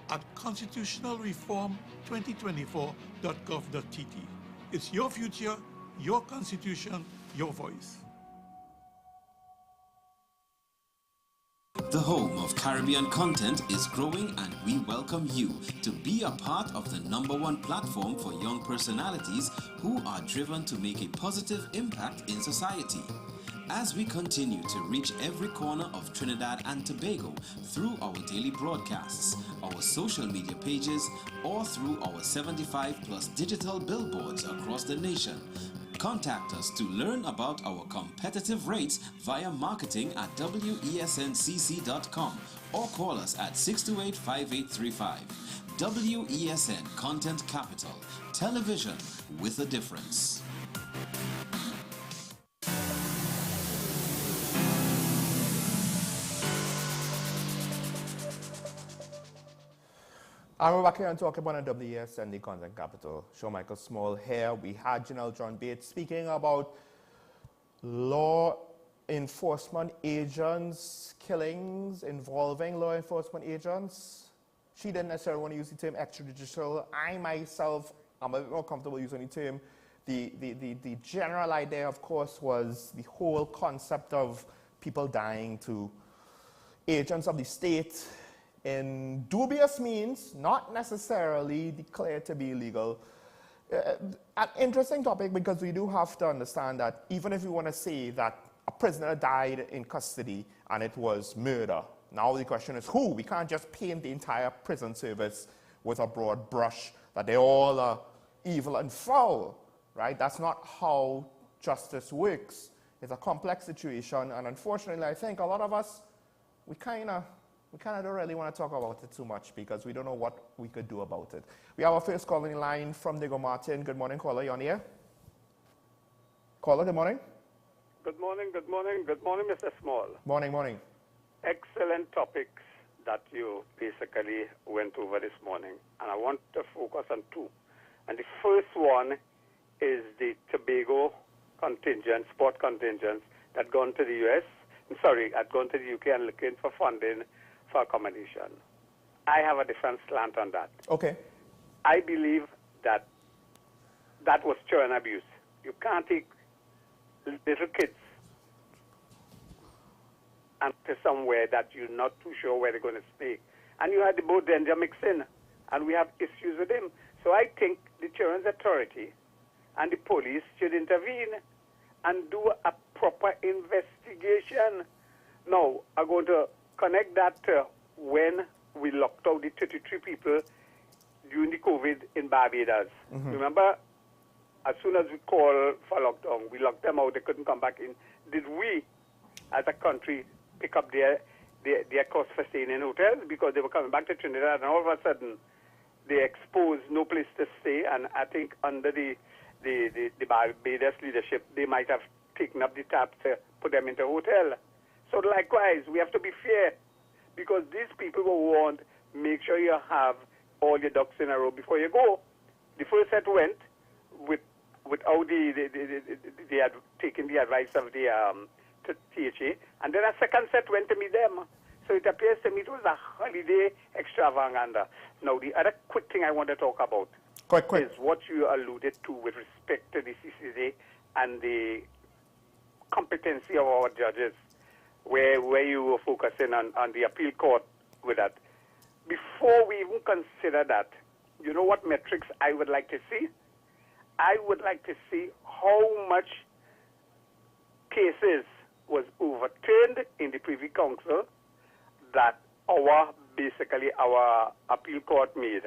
at constitutionalreform2024.gov.tt. It's your future, your constitution, your voice. The home of Caribbean content is growing, and we welcome you to be a part of the #1 platform for young personalities who are driven to make a positive impact in society. As we continue to reach every corner of Trinidad and Tobago through our daily broadcasts, our social media pages, or through our 75+ digital billboards across the nation, contact us to learn about our competitive rates via marketing at wesncc.com or call us at 628-5835. WESN Content Capital, television with a difference. And we're back here and talking about WESN, the Content Capital. Show Michael Small here. We had Janelle John Bates speaking about law enforcement agents, killings involving law enforcement agents. She didn't necessarily want to use the term extrajudicial. I myself am a bit more comfortable using the term. The general idea, of course, was the whole concept of people dying to agents of the state in dubious means, not necessarily declared to be illegal. An interesting topic, because we do have to understand that even if we want to say that a prisoner died in custody and it was murder, now the question is who? We can't just paint the entire prison service with a broad brush that they all are evil and foul, right? That's not how justice works. It's a complex situation, and unfortunately, I think a lot of us, we kind of don't really want to talk about it too much because we don't know what we could do about it. We have our first caller in line from Diego Martin. Good morning, caller. You on the air? Caller, good morning. Good morning, good morning, good morning, Mr. Small. Morning, morning. Excellent topics that you basically went over this morning, and I want to focus on two. And the first one is the Tobago contingent, sport contingents that gone to the U.S. I'd gone to the UK and looking for funding for accommodation. I have a different slant on that. Okay. I believe that that was children abuse. You can't take little kids and to somewhere that you're not too sure where they're going to stay. And you had the both danger mixed in, and we have issues with him. So I think the Children's Authority and the police should intervene and do a proper investigation. Now, I'm going to connect that to when we locked out the 33 people during the COVID in Barbados. Remember, as soon as we called for lockdown, we locked them out. They couldn't come back in. Did we, as a country, pick up their cost for staying in hotels because they were coming back to Trinidad, and all of a sudden they exposed no place to stay? And I think under the Barbados leadership, they might have taken up the tab to put them into a hotel. So likewise, we have to be fair, because these people were warned, make sure you have all your ducks in a row before you go. The first set went without they had taken the advice of the THA, and then a second set went to meet them. So it appears to me it was a holiday extravaganza. Now, the other quick thing I want to talk about is what you alluded to with respect to the CCJ and the competency of our judges, where you were focusing on the appeal court with that. Before we even consider that, you know what metrics I would like to see? I would like to see how much cases was overturned in the Privy Council that our appeal court made.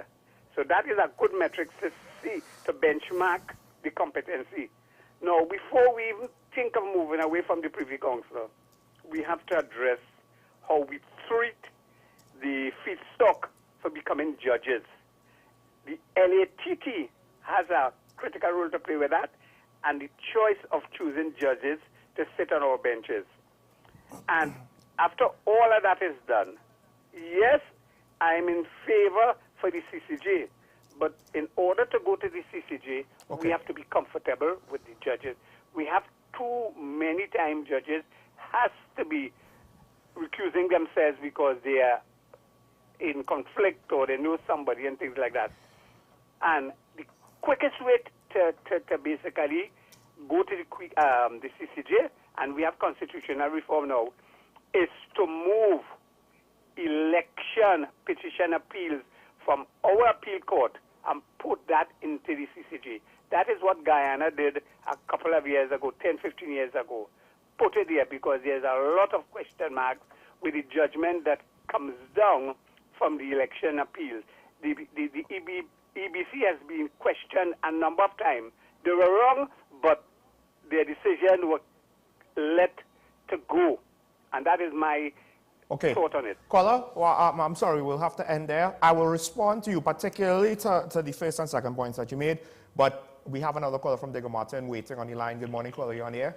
So that is a good metric to see, to benchmark the competency. Now, before we even think of moving away from the Privy Council, we have to address how we treat the feedstock for becoming judges. The LATT has a critical role to play with that, and the choice of choosing judges to sit on our benches. And after all of that is done, yes, I'm in favor for the CCJ, but in order to go to the CCJ, we have to be comfortable with the judges. We have too many time judges has to be recusing themselves because they are in conflict or they know somebody and things like that. And the quickest way to basically go to the CCJ, and we have constitutional reform now, is to move election petition appeals from our appeal court and put that into the CCJ. That is what Guyana did a couple of years ago, 10, 15 years ago. Put it there because there's a lot of question marks with the judgment that comes down from the election appeals. The EBC has been questioned a number of times. They were wrong, but their decision was let to go. And that is my thought on it. Caller, well, I'm sorry, we'll have to end there. I will respond to you, particularly to the first and second points that you made, but we have another caller from Digger Martin waiting on the line. Good morning, caller. You on the air?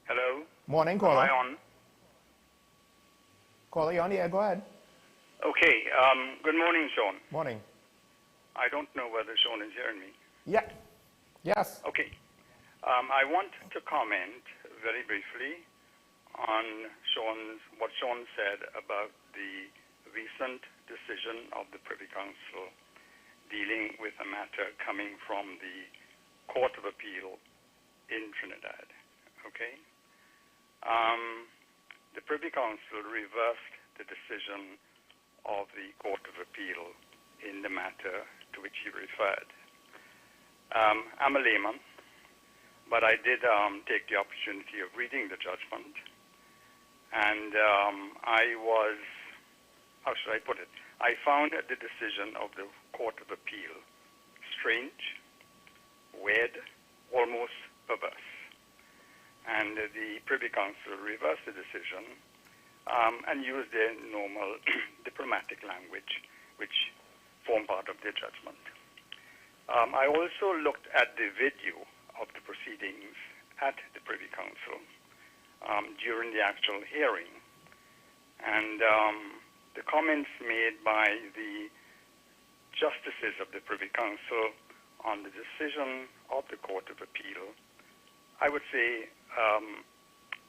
Hello. Morning, caller. Am I on? Caller, you on the air? Go ahead. Okay. Good morning, Sean. Morning. I don't know whether Sean is hearing me. Yeah. Yes. Okay. I want to comment very briefly on what Sean said about the recent decision of the Privy Council dealing with a matter coming from the Court of Appeal in Trinidad. Okay? The Privy Council reversed the decision of the Court of Appeal in the matter to which he referred. I'm a layman, but I did take the opportunity of reading the judgment, and I was, how should I put it? I found the decision of the Court of Appeal strange, weird, almost perverse. And the Privy Council reversed the decision and used their normal diplomatic language, which formed part of their judgment. I also looked at the video of the proceedings at the Privy Council during the actual hearing, and the comments made by the justices of the Privy Council on the decision of the Court of Appeal, I would say,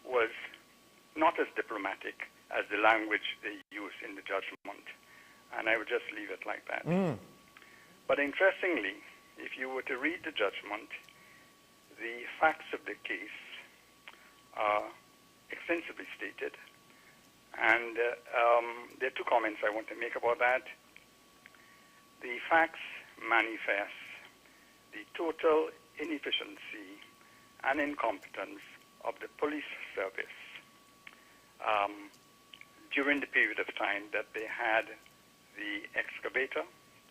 was not as diplomatic as the language they use in the judgment. And I would just leave it like that. But interestingly, if you were to read the judgment, the facts of the case are extensively stated. And there are two comments I want to make about that. The facts manifest the total inefficiency and incompetence of the police service during the period of time that they had the excavator,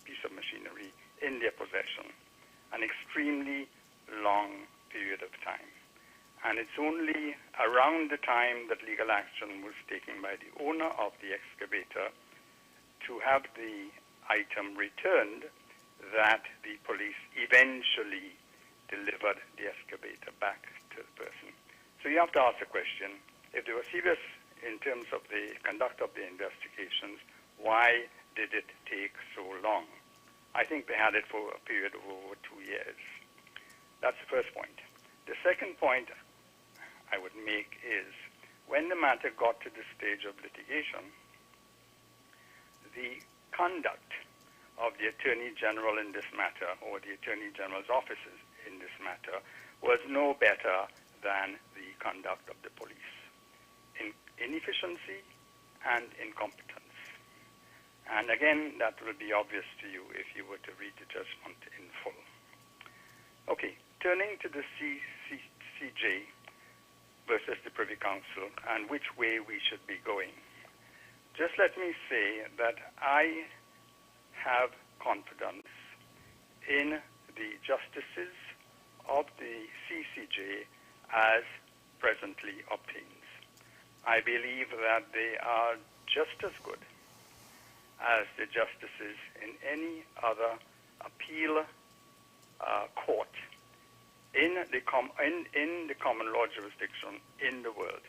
piece of machinery, in their possession, an extremely long period of time. And it's only around the time that legal action was taken by the owner of the excavator to have the item returned that the police eventually delivered the excavator back to the person. So you have to ask the question, if they were serious in terms of the conduct of the investigations, why did it take so long? I think they had it for a period of over 2 years. That's the first point. The second point I would make is, when the matter got to the stage of litigation, the conduct of the Attorney General in this matter, or the Attorney General's offices in this matter, was no better than the conduct of the police. Inefficiency and incompetence. And again, that will be obvious to you if you were to read the judgment in full. Okay, turning to the CCJ versus the Privy Council and which way we should be going. Just let me say that I have confidence in the justices of the CCJ as presently obtained. I believe that they are just as good as the justices in any other appeal court in the common law jurisdiction in the world.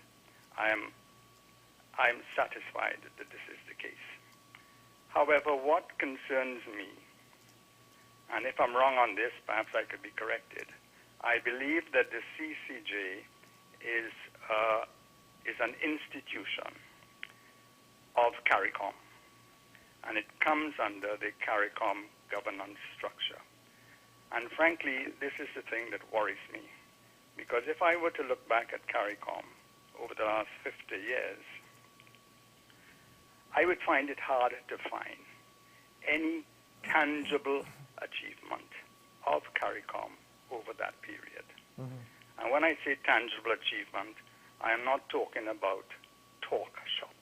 I'm satisfied that this is the case. However, what concerns me, and if I'm wrong on this, perhaps I could be corrected, I believe that the CCJ is an institution of CARICOM, and it comes under the CARICOM governance structure. And frankly, this is the thing that worries me, because if I were to look back at CARICOM over the last 50 years, I would find it hard to find any tangible achievement of CARICOM over that period. And when I say tangible achievement, I am not talking about talk shops.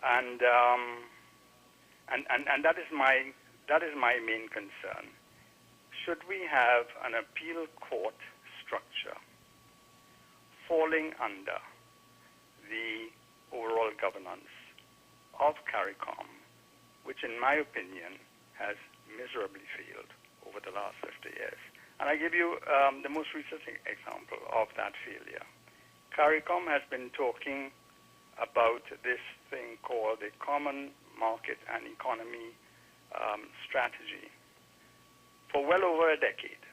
And that is my main concern. Should we have an appeal court structure falling under the overall governance of CARICOM, which in my opinion has miserably failed over the last 50 years? And I give you the most recent example of that failure. CARICOM has been talking about this thing called the Common Market and Economy Strategy for well over a decade.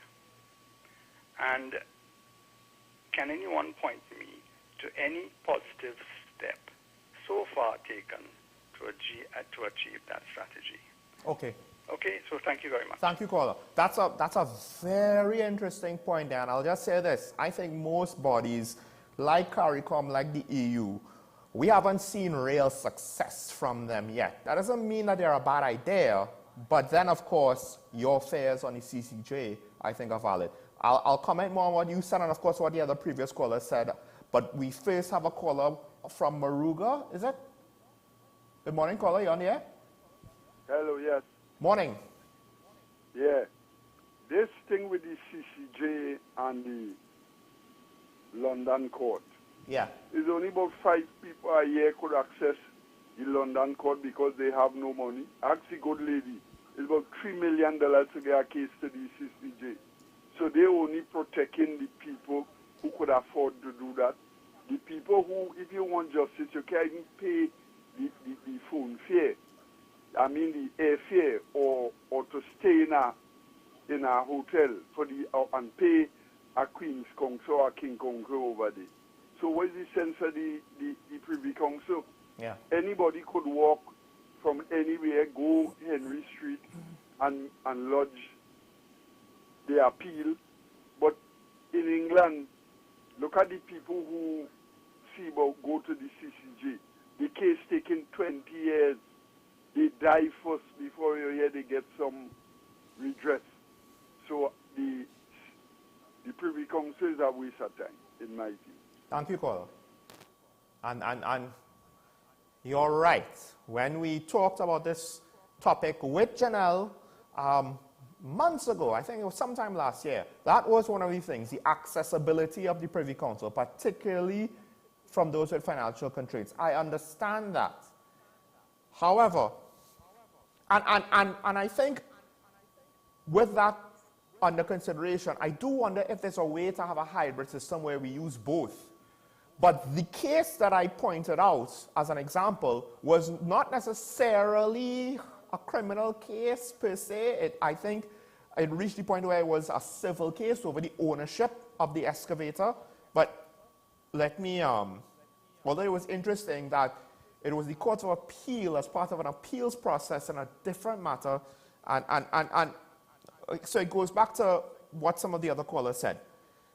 And can anyone point me to any positive step so far taken to achieve that strategy? Okay. Okay, so thank you very much. Thank you, caller. That's a very interesting point, and I'll just say this. I think most bodies, like CARICOM, like the EU, we haven't seen real success from them yet. That doesn't mean that they're a bad idea, but then, of course, your fears on the CCJ, I think, are valid. I'll comment more on what you said and, of course, what the other previous caller said, but we first have a caller from Maruga, is it? Good morning, caller. You on the air? Hello, yes. Morning. Yeah. This thing with the CCJ and the London court. Yeah. It's only about 5 people a year could access the London court because they have no money. Ask the good lady. It's about $3 million to get a case to the CCJ. So they're only protecting the people who could afford to do that. The people who, if you want justice, you can't even pay the phone fare. I mean the airfare, or to stay in a hotel for the and pay a Queen's Counsel or a King Counsel over there. So what is the sense of the Privy Council? Yeah. Anybody could walk from anywhere, go Henry Street and lodge the appeal. But in England, look at the people who see about go to the CCJ. The case taking 20 years. They die first before you hear they get some redress. So the Privy Council is a waste of time, in my view. Thank you, caller. And you're right. When we talked about this topic with Janelle months ago, I think it was sometime last year, that was one of the things, the accessibility of the Privy Council, particularly from those with financial constraints. I understand that. However, and I think with that under consideration, I do wonder if there's a way to have a hybrid system where we use both. But the case that I pointed out as an example was not necessarily a criminal case per se. I think it reached the point where it was a civil case over the ownership of the excavator. But let me, although it was interesting that it was the Court of Appeal as part of an appeals process in a different matter, and so it goes back to what some of the other callers said.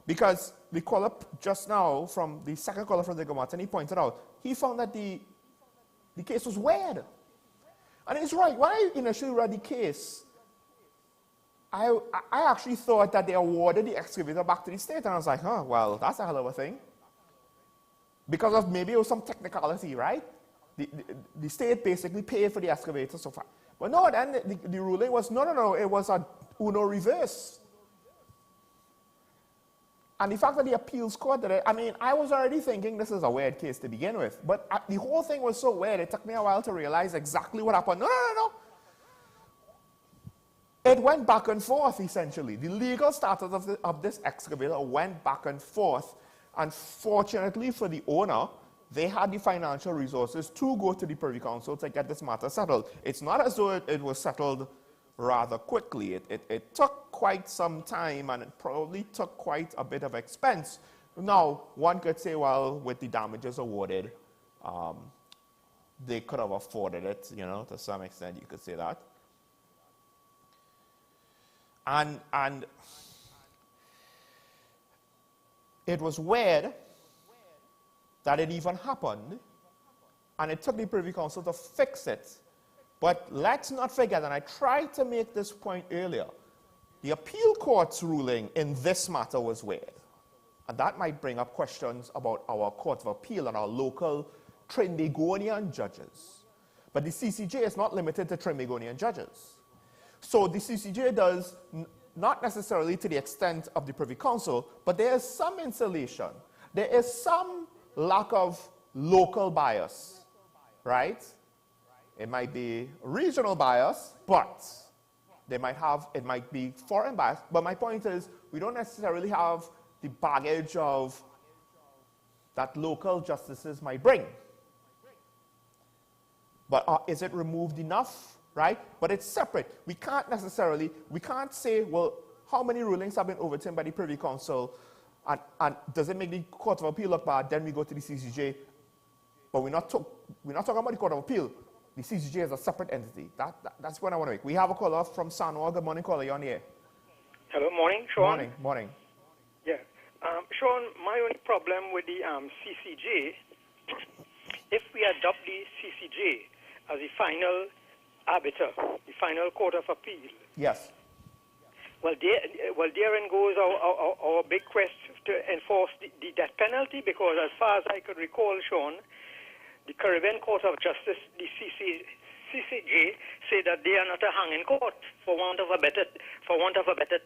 Because the caller just now, from the second caller from the Martin, he pointed out, he found that the case was weird. And he's right. When I initially read the case, I actually thought that they awarded the excavator back to the state. And I was like, well, that's a hell of a thing. Because of maybe it was some technicality, right? The state basically paid for the excavator so far. But no, then the ruling was, no, it was a Uno reverse. And the fact that the appeals court did it, I mean, I was already thinking this is a weird case to begin with. But the whole thing was so weird, it took me a while to realize exactly what happened. No. It went back and forth, essentially. The legal status of this excavator went back and forth. And fortunately for the owner, they had the financial resources to go to the Privy Council to get this matter settled. It's not as though it was settled rather quickly. It took quite some time, and it probably took quite a bit of expense. Now, one could say, well, with the damages awarded, they could have afforded it, to some extent you could say that. And it was weird that it even happened, and it took the Privy Council to fix it. But let's not forget, and I tried to make this point earlier, the appeal court's ruling in this matter was weird. And that might bring up questions about our Court of Appeal and our local Trinbagonian judges. But the CCJ is not limited to Trinbagonian judges. So the CCJ does not necessarily to the extent of the Privy Council, but there is some insulation. There is some lack of local bias, right? It might be regional bias, but it might be foreign bias. But my point is, we don't necessarily have the baggage of that local justices might bring. But is it removed enough, right? But it's separate. We can't say, well, how many rulings have been overturned by the Privy Council, and does it make the Court of Appeal look bad? Then we go to the CCJ. But we're not talking about the Court of Appeal. The CCJ is a separate entity. That's what I want to make. We have a caller from San Juan. Good morning, caller. You're on the air. Hello, morning, Sean. Morning. Yeah. Sean, my only problem with the CCJ, if we adopt the CCJ as the final arbiter, the final Court of Appeal. Yes. Well, therein goes our big quest to enforce the death penalty, because as far as I could recall, Sean, the Caribbean Court of Justice, the CCJ, say that they are not a hanging court, for want of a better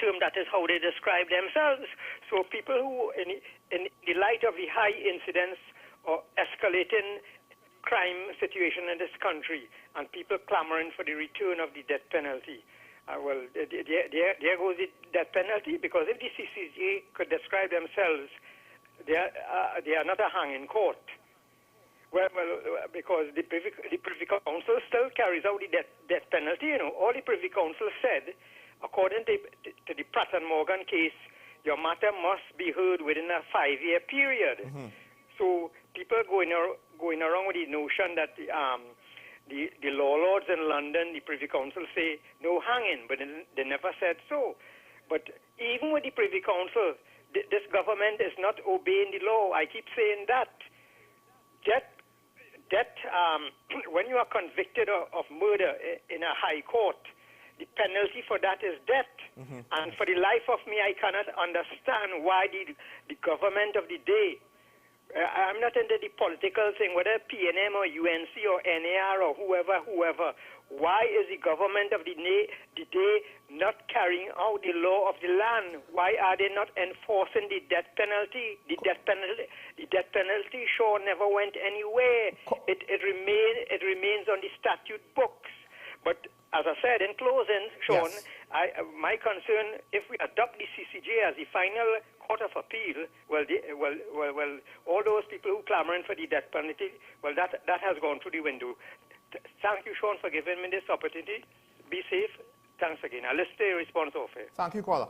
term. That is how they describe themselves. So people who, in the light of the high incidence or escalating crime situation in this country, and people clamoring for the return of the death penalty, well, there goes the death penalty, because if the CCJ could describe themselves, they are not a hanging court. Well, because the Privy Council still carries out the death penalty. All the Privy Council said, according to the Pratt and Morgan case, your matter must be heard within a 5-year period. Mm-hmm. So people going around with the notion that the law lords in London, the Privy Council say no hanging, but they never said so. But even with the Privy Council, this government is not obeying the law. I keep saying that. When you are convicted of murder in a high court, the penalty for that is death. And for the life of me, I cannot understand why the government of the day, I'm not into the political thing, whether PNM or UNC or NAR or whoever, why is the government of the day not carrying out the law of the land? Why are they not enforcing the death penalty? The death penalty sure never went anywhere. It remains on the statute books. But as I said in closing, Sean, yes. My concern, if we adopt the CCJ as the final court of appeal, well, all those people who clamoring for the death penalty, well, that has gone through the window. Thank you, Sean, for giving me this opportunity. Be safe. Thanks again. I'll list the response off here. Thank you, caller.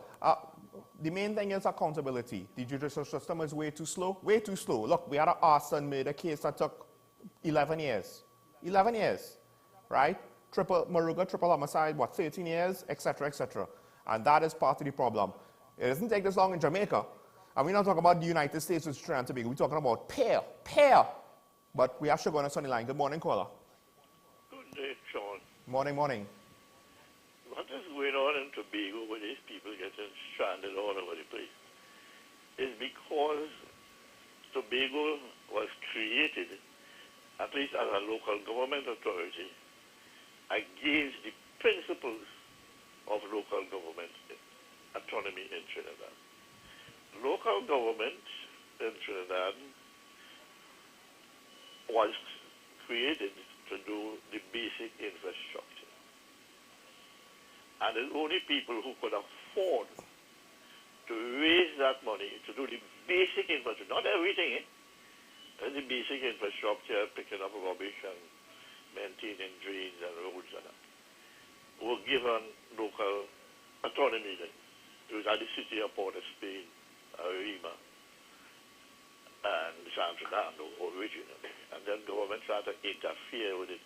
The main thing is accountability. The judicial system is way too slow. Way too slow. Look, we had an arson murder case that took 11 years. 11 years, right? Maruga, triple homicide, 13 years, etc., etc. And that is part of the problem. It doesn't take this long in Jamaica. And we're not talking about the United States with Trinidad and Tobago. We're talking about pair. But we have Sugar on the Sunny line. Good morning, caller. Good day, Sean. Morning. What is going on in Tobago with these people getting stranded all over the place is because Tobago was created, at least as a local government authority, against the principles of local government autonomy in Trinidad. Local government in Trinidad was created to do the basic infrastructure. And the only people who could afford to raise that money to do the basic infrastructure, not everything, the basic infrastructure, picking up rubbish and maintaining drains and roads and that, were given local autonomy then. It was at the city of Port of Spain, Arima, and San Fernando originally. And then government started to interfere with it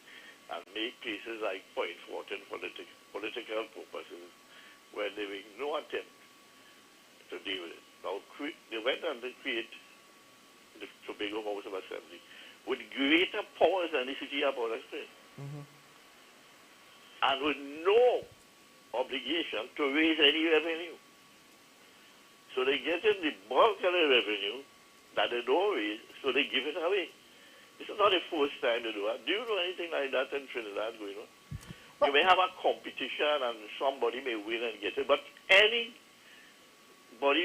and make places like Point Fortin political purposes where there was no attempt to deal with it. Now, they went and they create the Tobago House of Assembly with greater powers than the city of Port of Spain. And with no obligation to raise any revenue. So they get in the bulk of the revenue that they don't raise, so they give it away. This is not the first time they do that. Do you know anything like that in Trinidad going on? You may have a competition and somebody may win and get it, but anybody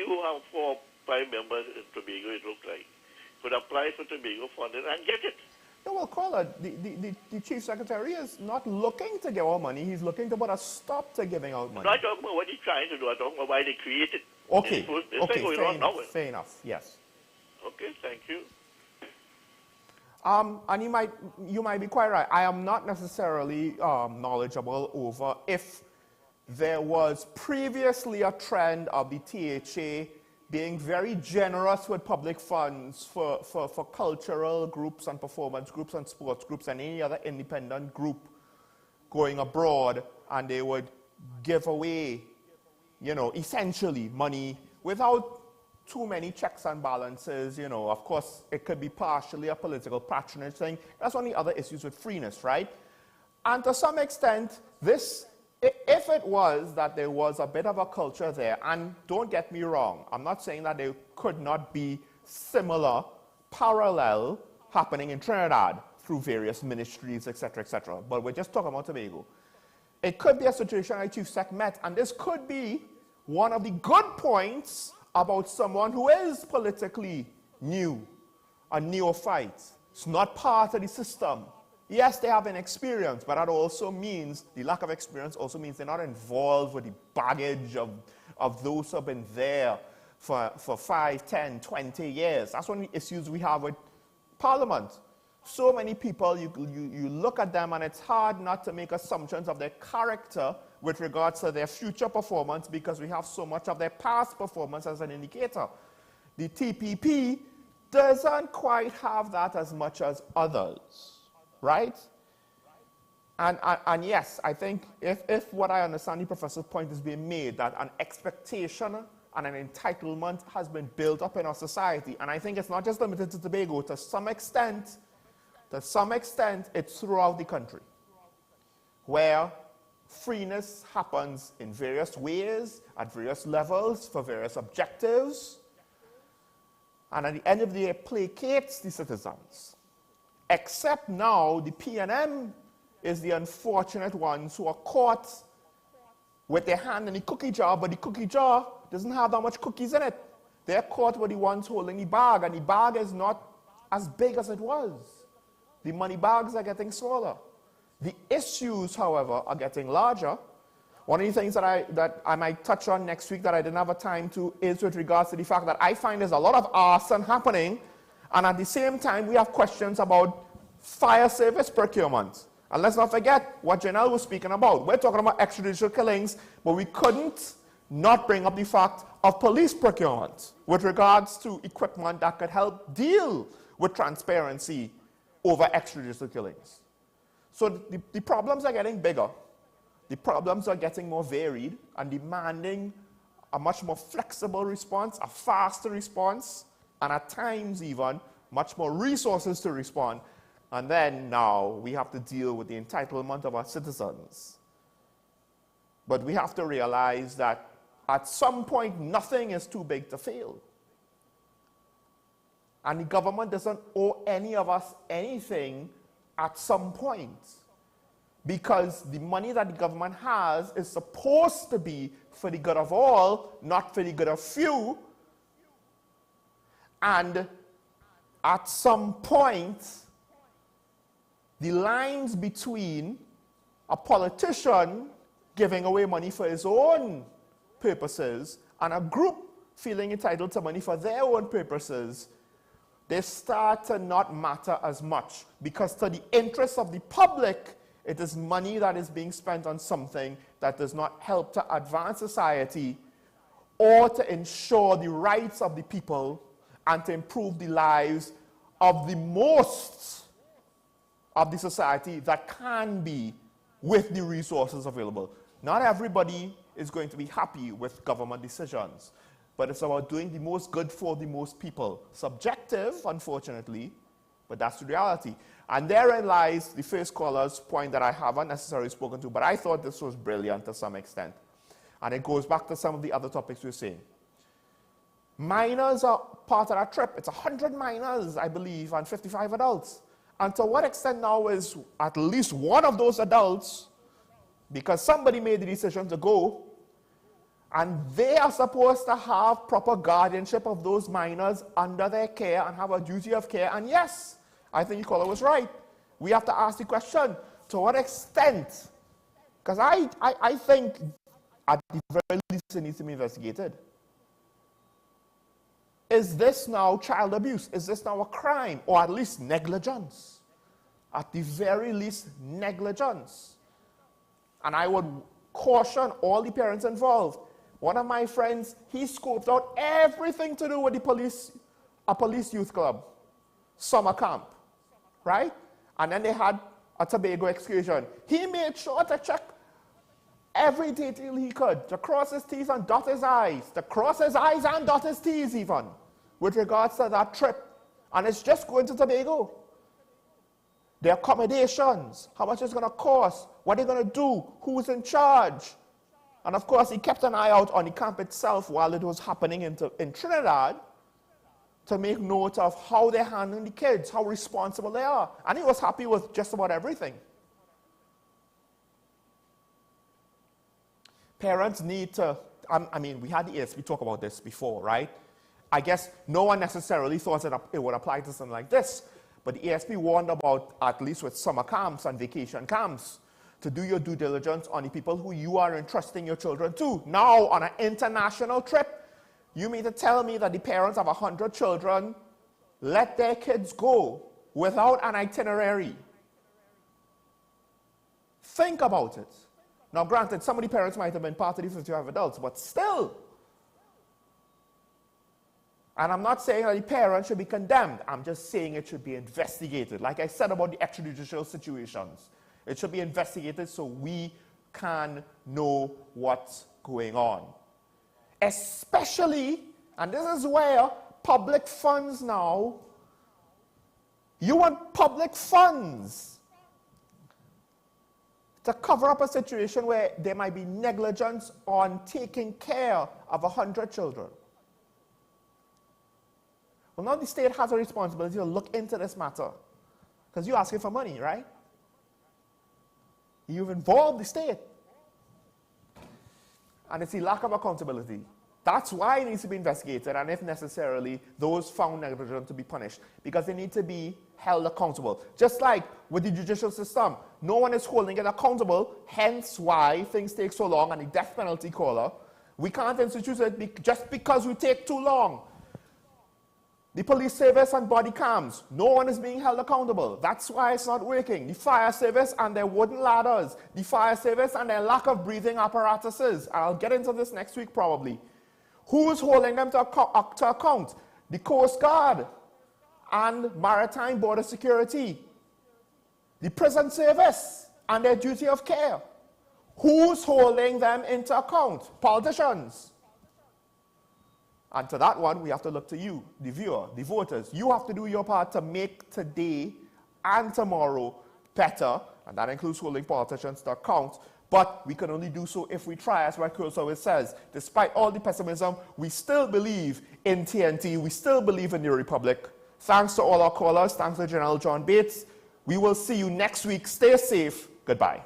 who have 4 or 5 members in Tobago, it looks like, could apply for Tobago funding and get it. No, well, caller, the chief secretary is not looking to give out money. He's looking to put a stop to giving out money. I'm not talking about what he's trying to do. I'm talking about why they created it. Okay, fair enough, yes. Okay, thank you. And you might be quite right. I am not necessarily knowledgeable over if there was previously a trend of the THA being very generous with public funds for cultural groups and performance groups and sports groups and any other independent group going abroad, and they would give away, essentially money without too many checks and balances. Of course, it could be partially a political patronage thing. That's one of the other issues with freeness, right? And to some extent, if it was that there was a bit of a culture there, and don't get me wrong, I'm not saying that there could not be similar, parallel happening in Trinidad through various ministries, etc., etc., but we're just talking about Tobago. It could be a situation like Chief Sec met, and this could be one of the good points about someone who is politically new, a neophyte. It's not part of the system. Yes, they have an experience, but that also means, the lack of experience also means they're not involved with the baggage of those who have been there for 5, 10, 20 years. That's one of the issues we have with Parliament. So many people, you look at them and it's hard not to make assumptions of their character with regards to their future performance because we have so much of their past performance as an indicator. The TPP doesn't quite have that as much as others, right? And yes, I think if what I understand the professor's point is being made, that an expectation and an entitlement has been built up in our society, and I think it's not just limited to Tobago, to some extent, it's throughout the country, where freeness happens in various ways, at various levels, for various objectives, and at the end of the day, placates the citizens. Except now, the PNM is the unfortunate ones who are caught with their hand in the cookie jar, but the cookie jar doesn't have that much cookies in it. They're caught with the ones holding the bag, and the bag is not as big as it was. The money bags are getting smaller. The issues, however, are getting larger. One of the things that I might touch on next week that I didn't have a time to is with regards to the fact that I find there's a lot of arson happening, and at the same time we have questions about fire service procurement. And let's not forget what Janelle was speaking about. We're talking about extrajudicial killings, but we couldn't not bring up the fact of police procurement with regards to equipment that could help deal with transparency over extrajudicial killings. So the problems are getting bigger. The problems are getting more varied and demanding a much more flexible response, a faster response, and at times even much more resources to respond. And then now we have to deal with the entitlement of our citizens. But we have to realize that at some point nothing is too big to fail. And the government doesn't owe any of us anything at some point, because the money that the government has is supposed to be for the good of all, not for the good of few. And at some point, the lines between a politician giving away money for his own purposes and a group feeling entitled to money for their own purposes, they start to not matter as much, because to the interest of the public, it is money that is being spent on something that does not help to advance society or to ensure the rights of the people and to improve the lives of the most of the society that can be with the resources available. Not everybody is going to be happy with government decisions, but it's about doing the most good for the most people. Subjective, unfortunately, but that's the reality. And therein lies the first caller's point that I haven't necessarily spoken to, but I thought this was brilliant to some extent. And it goes back to some of the other topics we were saying. Minors are part of that trip. It's 100 minors, I believe, and 55 adults. And to what extent now is at least one of those adults, because somebody made the decision to go, and they are supposed to have proper guardianship of those minors under their care and have a duty of care. And yes, I think the caller was right. We have to ask the question, to what extent? Because I think at the very least it needs to be investigated. Is this now child abuse? Is this now a crime? Or at least negligence? At the very least, negligence. And I would caution all the parents involved. One of my friends, he scoped out everything to do with a police youth club, summer camp, right? And then they had a Tobago excursion. He made sure to check every detail he could, to cross his T's and dot his I's, to cross his I's and dot his T's even, with regards to that trip. And it's just going to Tobago. The accommodations, how much it's going to cost, what they're going to do, who's in charge. And of course, he kept an eye out on the camp itself while it was happening in Trinidad to make note of how they're handling the kids, how responsible they are. And he was happy with just about everything. Parents need to, I mean, we had the ASP talk about this before, right? I guess no one necessarily thought it would apply to something like this, but the ASP warned about, at least with summer camps and vacation camps, to do your due diligence on the people who you are entrusting your children to. Now, on an international trip, you mean to tell me that the parents of 100 children let their kids go without an itinerary? Think about it. Now, granted, some of the parents might have been part of the 55 adults, but still. And I'm not saying that the parents should be condemned. I'm just saying it should be investigated. Like I said about the extrajudicial situations, it should be investigated so we can know what's going on. Especially, and this is where public funds now, you want public funds to cover up a situation where there might be negligence on taking care of 100 children. Well, now the state has a responsibility to look into this matter, because you're asking for money, right? You've involved the state. And it's the lack of accountability. That's why it needs to be investigated, and if necessarily, those found negligent to be punished, because they need to be held accountable. Just like with the judicial system, no one is holding it accountable, hence why things take so long, and the death penalty caller, we can't institute it just because we take too long. The police service and body cams, no one is being held accountable. That's why it's not working. The fire service and their wooden ladders, the fire service and their lack of breathing apparatuses. I'll get into this next week probably. Who's holding them to account? The Coast Guard and Maritime Border Security. The prison service and their duty of care. Who's holding them into account? Politicians. And to that one, we have to look to you, the viewer, the voters. You have to do your part to make today and tomorrow better, and that includes holding politicians to account. But we can only do so if we try, as Recurso always says. Despite all the pessimism, we still believe in TNT. We still believe in the Republic. Thanks to all our callers. Thanks to General John Bates. We will see you next week. Stay safe. Goodbye.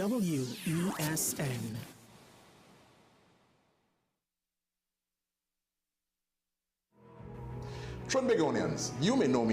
WESN. Trinbagonians, you may know me